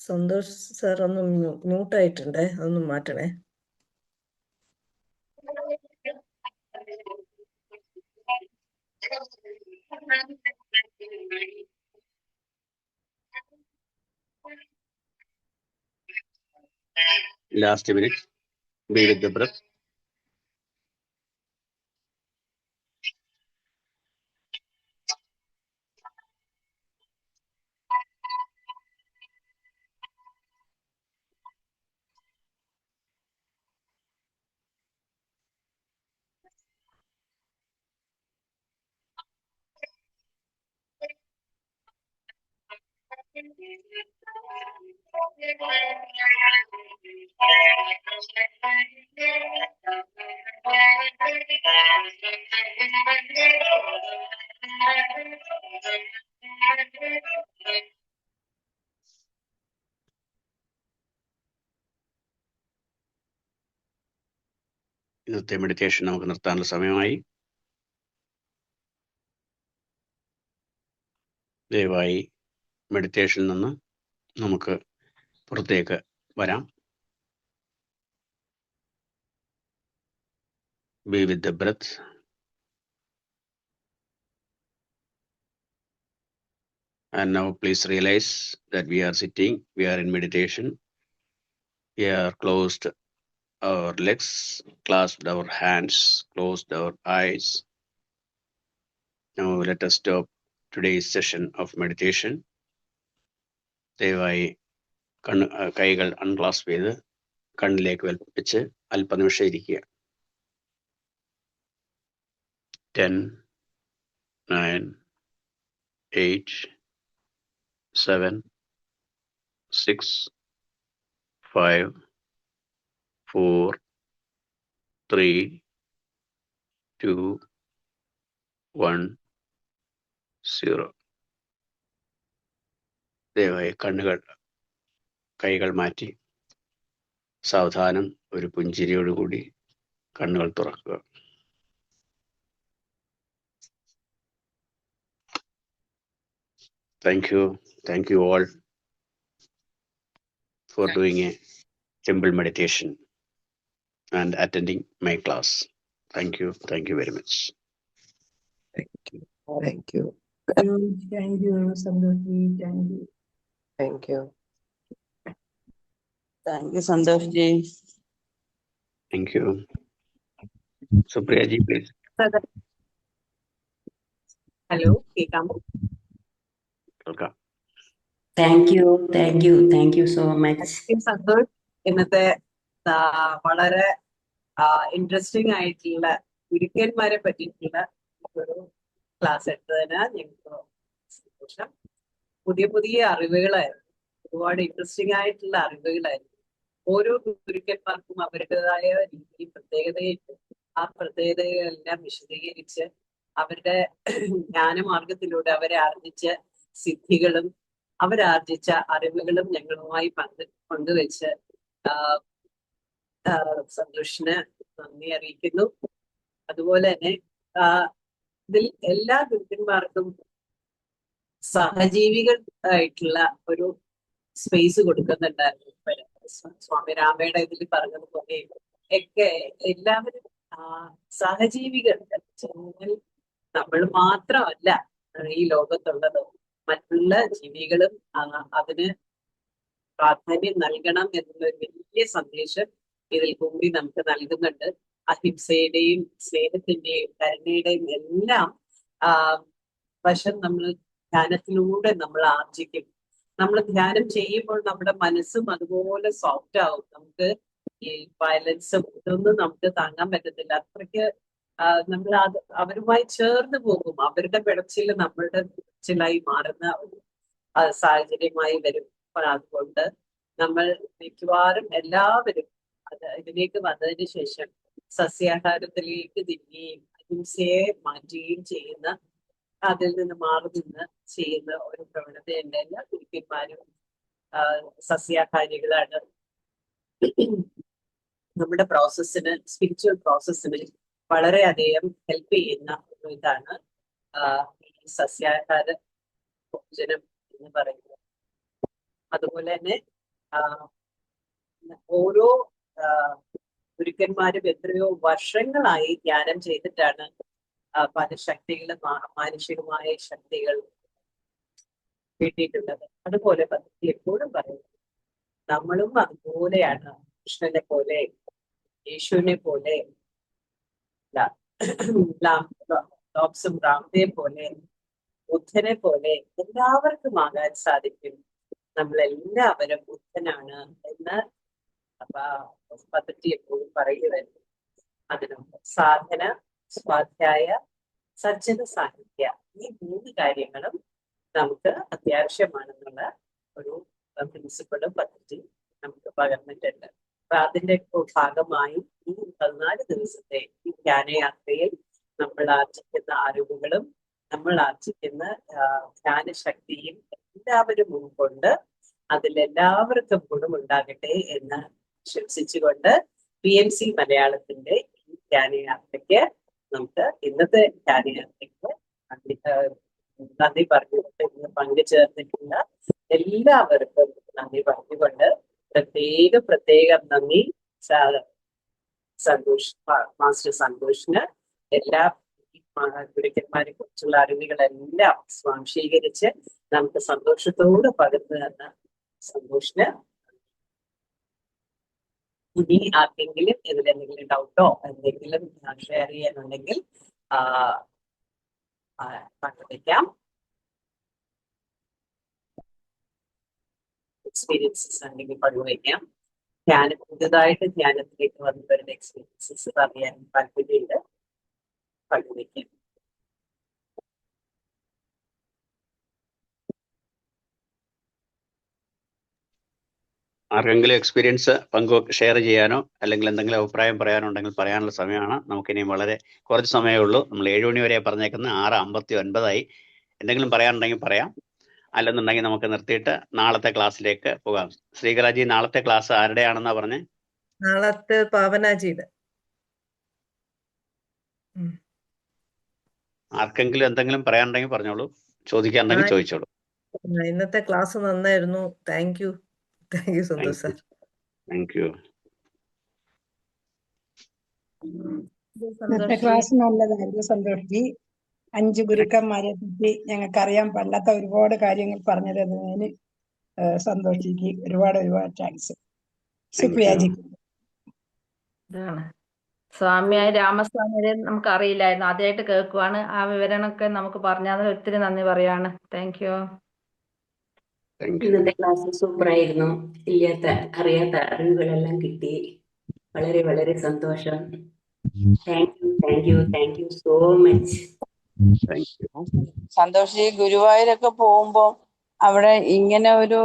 Santhosh sir ഒന്ന് മ്യൂട്ടായിട്ടുണ്ടേ, അതൊന്ന് മാറ്റണേ. Last minute. Be with the breath. ഇന്നത്തെ meditation നമുക്ക് നിർത്താനുള്ള സമയമായി. ദയവായി മെഡിറ്റേഷനിൽ നിന്ന് നമുക്ക് പുറത്തേക്ക് വരാം. Be with the breath. And now please realize that we are sitting, we are in meditation. We are closed our legs, clasped our hands, closed our eyes. Now let us stop today's session of meditation. ദയവായി കൈകൾ അൺക്ലാസ്പ് ചെയ്ത് കണ്ണിലേക്ക് വെച്ച് അല്പനിമിഷം ഇരിക്കുക. 10, 9, 8, 7, 6, 5, 4, 3, 2, 1, 0. ദയവായി കൈകൾ മാറ്റി സാവധാനം ഒരു പുഞ്ചിരിയോടുകൂടി കണ്ണുകൾ തുറക്കുക. Thank you all for doing a simple meditation and attending my class. Thank you very much. Thank you. Thank you, Santoshi. Thank you. Thank you, Santosh ji. Thank you. Supriya ji, please. Hello, കേൾക്കാമോ? Welcome. Thank you so much. Santhosh, ഇന്നത്തെ വളരെ interesting ആയിട്ടുള്ള ഗുരുക്കന്മാരെ പറ്റിയിട്ടുള്ള ഒരു class എടുത്തതിന് ഞങ്ങൾക്ക് സന്തോഷം. പുതിയ അറിവുകളായിരുന്നു, ഒരുപാട് ഇൻട്രസ്റ്റിംഗ് ആയിട്ടുള്ള അറിവുകളായിരുന്നു. ഓരോ ഗുരുക്കന്മാർക്കും അവരുടേതായ രീതി പ്രത്യേകതയുണ്ട്. ആ പ്രത്യേകതകളെല്ലാം വിശദീകരിച്ച് അവരുടെ ജ്ഞാനമാർഗത്തിലൂടെ അവരെ ആർജിച്ച സിദ്ധികളും അവരാർജിച്ച അറിവുകളും ഞങ്ങളുമായി പങ്കുവെച്ച് സന്തോഷിന് നന്ദി അറിയിക്കുന്നു. അതുപോലെ തന്നെ ഇതിൽ എല്ലാ ഗുരുക്കന്മാർക്കും സഹജീവികൾ ആയിട്ടുള്ള ഒരു സ്പേസ് കൊടുക്കുന്നുണ്ടായിരുന്നു. സ്വാമി രാമയുടെ ഇതിൽ പറഞ്ഞതുപോലെ ഒക്കെ എല്ലാവരും സഹജീവികൾ, നമ്മൾ മാത്രമല്ല ഈ ലോകത്തുള്ളത്, മറ്റുള്ള ജീവികളും അതിന് പ്രാധാന്യം നൽകണം എന്നുള്ളൊരു വലിയ സന്ദേശം ഇതിൽ കൂടി നമുക്ക് നൽകുന്നുണ്ട്. അഹിംസയുടെയും സ്നേഹത്തിന്റെയും കരുണയുടെയും എല്ലാം വശം നമ്മൾ ധ്യാനത്തിലൂടെ നമ്മൾ ആർജിക്കും. നമ്മൾ ധ്യാനം ചെയ്യുമ്പോൾ നമ്മുടെ മനസ്സും അതുപോലെ സോഫ്റ്റ് ആവും. നമുക്ക് ഈ വയലൻസും ഇതൊന്നും നമുക്ക് താങ്ങാൻ പറ്റത്തില്ല. അത്രയ്ക്ക് നമ്മൾ അവരുമായി ചേർന്ന് പോകും. അവരുടെ പിടച്ചിൽ നമ്മളുടെ പിടച്ചിലായി മാറുന്ന ഒരു സാഹചര്യമായി വരും. അതുകൊണ്ട് നമ്മൾ മിക്കവാറും എല്ലാവരും ഇതിലേക്ക് വന്നതിന് ശേഷം സസ്യാഹാരത്തിലേക്ക് തിരികെയും അഹിംസയെ മാറ്റുകയും ചെയ്യുന്ന, അതിൽ നിന്ന് മാറി നിന്ന് ചെയ്യുന്ന ഒരു പ്രവണതയുണ്ട്. എല്ലാ ഗുരുക്കന്മാരും സസ്യാഹാരികളാണ്. നമ്മുടെ പ്രോസസ്സിന്, സ്പിരിച്വൽ പ്രോസസ്സിന് വളരെയധികം ഹെൽപ്പ് ചെയ്യുന്ന ഒരു ഇതാണ് ഈ സസ്യാഹാര ഭോജനം എന്ന് പറയുന്നത്. അതുപോലെ തന്നെ ഓരോ ഗുരുക്കന്മാരും എത്രയോ വർഷങ്ങളായി ധ്യാനം ചെയ്തിട്ടാണ് പല ശക്തികളും മാനുഷികമായ ശക്തികൾ കിട്ടിയിട്ടുള്ളത്. അതുപോലെ പദ്ധതി എപ്പോഴും പറയുന്നത് നമ്മളും അതുപോലെയാണ്. കൃഷ്ണനെ പോലെ, യേശുവിനെ പോലെ, രാമദേവ് പോലെ, ബുദ്ധനെ പോലെ എല്ലാവർക്കും ആകാൻ സാധിക്കും. നമ്മളെല്ലാവരും ബുദ്ധനാണ് എന്ന് പദ്ധതി എപ്പോഴും പറയുകയായിരുന്നു. അതിനുണ്ട് സാധന, സ്വാധ്യായ, സജ്ജന സാഹിത്യ, ഈ 3 കാര്യങ്ങളും നമുക്ക് അത്യാവശ്യമാണെന്നുള്ള ഒരു പ്രിൻസിപ്പളും പദ്ധതി നമുക്ക് പകർന്നിട്ടുണ്ട്. അപ്പൊ അതിന്റെ ഭാഗമായി ഈ 14 ദിവസത്തെ ഈ ധ്യാനയാത്രയിൽ നമ്മൾ ആർജിക്കുന്ന അറിവുകളും നമ്മൾ ആർജിക്കുന്ന ധ്യാനശക്തിയും എല്ലാവരും ഉൾക്കൊണ്ട് അതിലെല്ലാവർക്കും ഗുണമുണ്ടാകട്ടെ എന്ന് ആശംസിച്ചുകൊണ്ട് PMC മലയാളത്തിന്റെ ഈ ധ്യാനയാത്രയ്ക്ക് നമുക്ക് ഇന്നത്തെ ധ്യാനയാത്രയ്ക്ക് നന്ദി പറഞ്ഞുകൊണ്ട് ഇന്ന് പങ്കുചേർന്നിട്ടുള്ള എല്ലാവർക്കും നന്ദി പറഞ്ഞുകൊണ്ട് പ്രത്യേകം നന്ദി സന്തോഷ്, മാസ്റ്റർ സന്തോഷിന്. എല്ലാ ഗുരുക്കന്മാരെ കുറിച്ചുള്ള അറിവുകളെല്ലാം സ്വാംശീകരിച്ച് നമുക്ക് സന്തോഷത്തോട് പകർന്നു തന്ന സന്തോഷിന് ഇനി ആർക്കെങ്കിലും ഇതിലെന്തെങ്കിലും ഡൗട്ടോ എന്തെങ്കിലും ഷെയർ ചെയ്യാനുണ്ടെങ്കിൽ പങ്കുവയ്ക്കാം. എക്സ്പീരിയൻസസ് ഉണ്ടെങ്കിൽ പങ്കുവയ്ക്കാം. പുതുതായിട്ട് ധ്യാനത്തിലേക്ക് വന്നവരുടെ എക്സ്പീരിയൻസസ് അറിയാൻ താല്പര്യമുണ്ട്, പങ്കുവയ്ക്കാം. ആർക്കെങ്കിലും എക്സ്പീരിയൻസ് ഷെയർ ചെയ്യാനോ അല്ലെങ്കിൽ എന്തെങ്കിലും അഭിപ്രായം പറയാനോ ഉണ്ടെങ്കിൽ പറയാനുള്ള സമയമാണ്. നമുക്കിനിയും വളരെ കുറച്ച് സമയമേ ഉള്ളൂ. നമ്മൾ 7 മണി വരെ പറഞ്ഞേക്കുന്നത്, 6:59 എന്തെങ്കിലും പറയാനുണ്ടെങ്കിൽ പറയാം, അല്ലെന്നുണ്ടെങ്കിൽ നമുക്ക് നിർത്തിയിട്ട് നാളത്തെ ക്ലാസ്സിലേക്ക് പോകാം. ശ്രീകലാജി, നാളത്തെ ക്ലാസ് ആരുടെയാണെന്നാ പറഞ്ഞേ? നാളത്തെ പാവനാജിയുടെ. ആർക്കെങ്കിലും എന്തെങ്കിലും പറയാനുണ്ടെങ്കിൽ പറഞ്ഞോളൂ, ചോദിക്കാനുണ്ടെങ്കിൽ ചോദിച്ചോളൂ. ഇന്നത്തെ ക്ലാസ് നന്നായിരുന്നു. Thank you Santhosh sir. Thank you. ഇന്നത്തെ ക്ലാസ് നല്ലതായിരുന്നു സന്തോഷ് ജി. 5 ഗുരുക്കന്മാരെ പറ്റി ഞങ്ങൾക്ക് അറിയാൻ പാടില്ലാത്ത ഒരുപാട് കാര്യങ്ങൾ പറഞ്ഞു തരുന്നതിന് സന്തോഷ് ജിക്ക് ഒരുപാട് താങ്ക്സ്. സുപ്രിയാജി. ഇതാണ് സ്വാമിയായ രാമസ്വാമിയെ നമുക്ക് അറിയില്ലായിരുന്നു, ആദ്യമായിട്ട് കേൾക്കുവാണ്. ആ വിവരണമൊക്കെ നമുക്ക് പറഞ്ഞതിൽ ഒത്തിരി നന്ദി പറയാണ്. Thank you. ഇന്നത്തെ ക്ലാസ് സൂപ്പറായിരുന്നു. അറിയാത്ത അറിവുകളെല്ലാം കിട്ടി. വളരെ വളരെ സന്തോഷം. Thank you so much. Santhosh ji, ഗുരുവായൂരൊക്കെ പോകുമ്പോ അവിടെ ഇങ്ങനെ ഒരു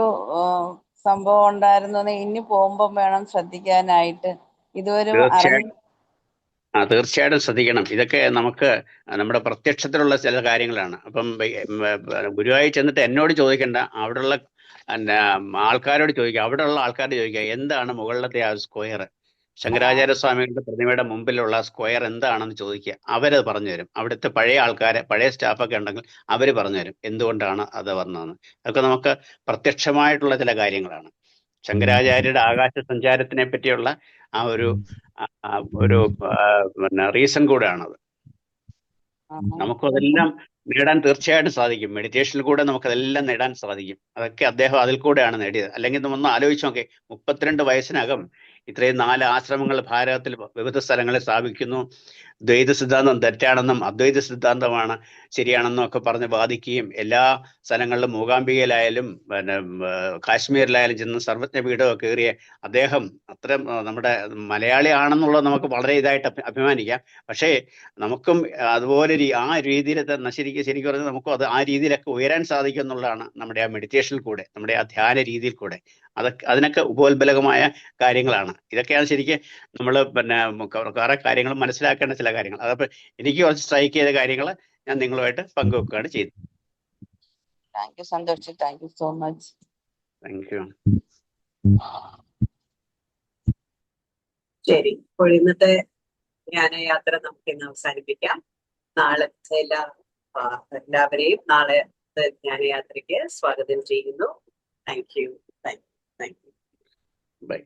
സംഭവം ഉണ്ടായിരുന്നു. ഇനി പോകുമ്പോ വേണം ശ്രദ്ധിക്കാനായിട്ട്. ഇതുവരെ തീർച്ചയായിട്ടും ശ്രദ്ധിക്കണം. ഇതൊക്കെ നമുക്ക് നമ്മുടെ പ്രത്യക്ഷത്തിലുള്ള ചില കാര്യങ്ങളാണ്. അപ്പം ഗുരുവായൂർ ചെന്നിട്ട് എന്നോട് ചോദിക്കണ്ട, അവിടെയുള്ള ആൾക്കാരോട് ചോദിക്കുക. അവിടെയുള്ള ആൾക്കാരോട് ചോദിക്കുക, എന്താണ് മുകളിലത്തെ ആ സ്ക്വയർ, ശങ്കരാചാര്യ സ്വാമികളുടെ പ്രതിമയുടെ മുമ്പിലുള്ള സ്ക്വയർ എന്താണെന്ന് ചോദിക്കുക. അവരത് പറഞ്ഞു തരും. അവിടുത്തെ പഴയ ആൾക്കാരെ, പഴയ സ്റ്റാഫൊക്കെ ഉണ്ടെങ്കിൽ അവർ പറഞ്ഞു തരും എന്തുകൊണ്ടാണ് അത് വന്നതെന്ന്. അതൊക്കെ നമുക്ക് പ്രത്യക്ഷമായിട്ടുള്ള ചില കാര്യങ്ങളാണ്. ശങ്കരാചാര്യരുടെ ആകാശ സഞ്ചാരത്തിനെ പറ്റിയുള്ള ആ ഒരു റീസൺ കൂടെയാണത്. നമുക്കതെല്ലാം നേടാൻ തീർച്ചയായിട്ടും സാധിക്കും. മെഡിറ്റേഷനിൽ കൂടെ നമുക്കതെല്ലാം നേടാൻ സാധിക്കും. അതൊക്കെ അദ്ദേഹം അതിൽ കൂടെയാണ് നേടിയത്. അല്ലെങ്കിൽ നമ്മളൊന്ന് ആലോചിച്ച് നോക്കേ, 32 വയസ്സിനകം ഇത്രയും 4 ആശ്രമങ്ങൾ ഭാരതത്തിൽ വിവിധ സ്ഥലങ്ങളിൽ സ്ഥാപിക്കുന്നു. ദ്വൈത സിദ്ധാന്തം തെറ്റാണെന്നും അദ്വൈത സിദ്ധാന്തമാണ് ശരിയാണെന്നും ഒക്കെ പറഞ്ഞ് വാദിക്കുകയും എല്ലാ സ്ഥലങ്ങളിലും മൂകാംബികയിലായാലും കാശ്മീരിലായാലും ചെന്ന് സർവജ്ഞ പീഠമൊക്കെ കയറിയ അദ്ദേഹം അത്ര നമ്മുടെ മലയാളി ആണെന്നുള്ളത് നമുക്ക് വളരെ ഇതായിട്ട് അഭിമാനിക്കാം. പക്ഷേ നമുക്കും അതുപോലെ ആ രീതിയിൽ തന്നെ ശരിക്കും പറഞ്ഞാൽ നമുക്കും ആ രീതിയിലൊക്കെ ഉയരാൻ സാധിക്കും എന്നുള്ളതാണ് നമ്മുടെ ആ മെഡിറ്റേഷനിൽ കൂടെ, നമ്മുടെ ആ ധ്യാന രീതിയിൽ കൂടെ. അതിനൊക്കെ ഉപോത്ബലകമായ കാര്യങ്ങളാണ്. ഇതൊക്കെയാണ് ശരിക്കും നമ്മൾ കുറെ കാര്യങ്ങൾ മനസ്സിലാക്കേണ്ട ചില കാര്യങ്ങൾ. അതപ്പോൾ എനിക്ക് കുറച്ച് സ്ട്രൈക്ക് ചെയ്ത കാര്യങ്ങൾ ഞാൻ നിങ്ങളുമായിട്ട് പങ്കുവെക്കുകയാണ് ചെയ്തത്. Thank you Santhosh, thank you so much. Thank you. ശരി, ഇപ്പോൾ ഇന്നത്തെ ധ്യാനയാത്ര നമുക്ക് ഇന്ന് അവസാനിപ്പിക്കാം. നാളെ എല്ലാവരെയും നാളെ ധ്യാനയാത്രയ്ക്ക് സ്വാഗതം ചെയ്യുന്നു. Thank you. ബൈ.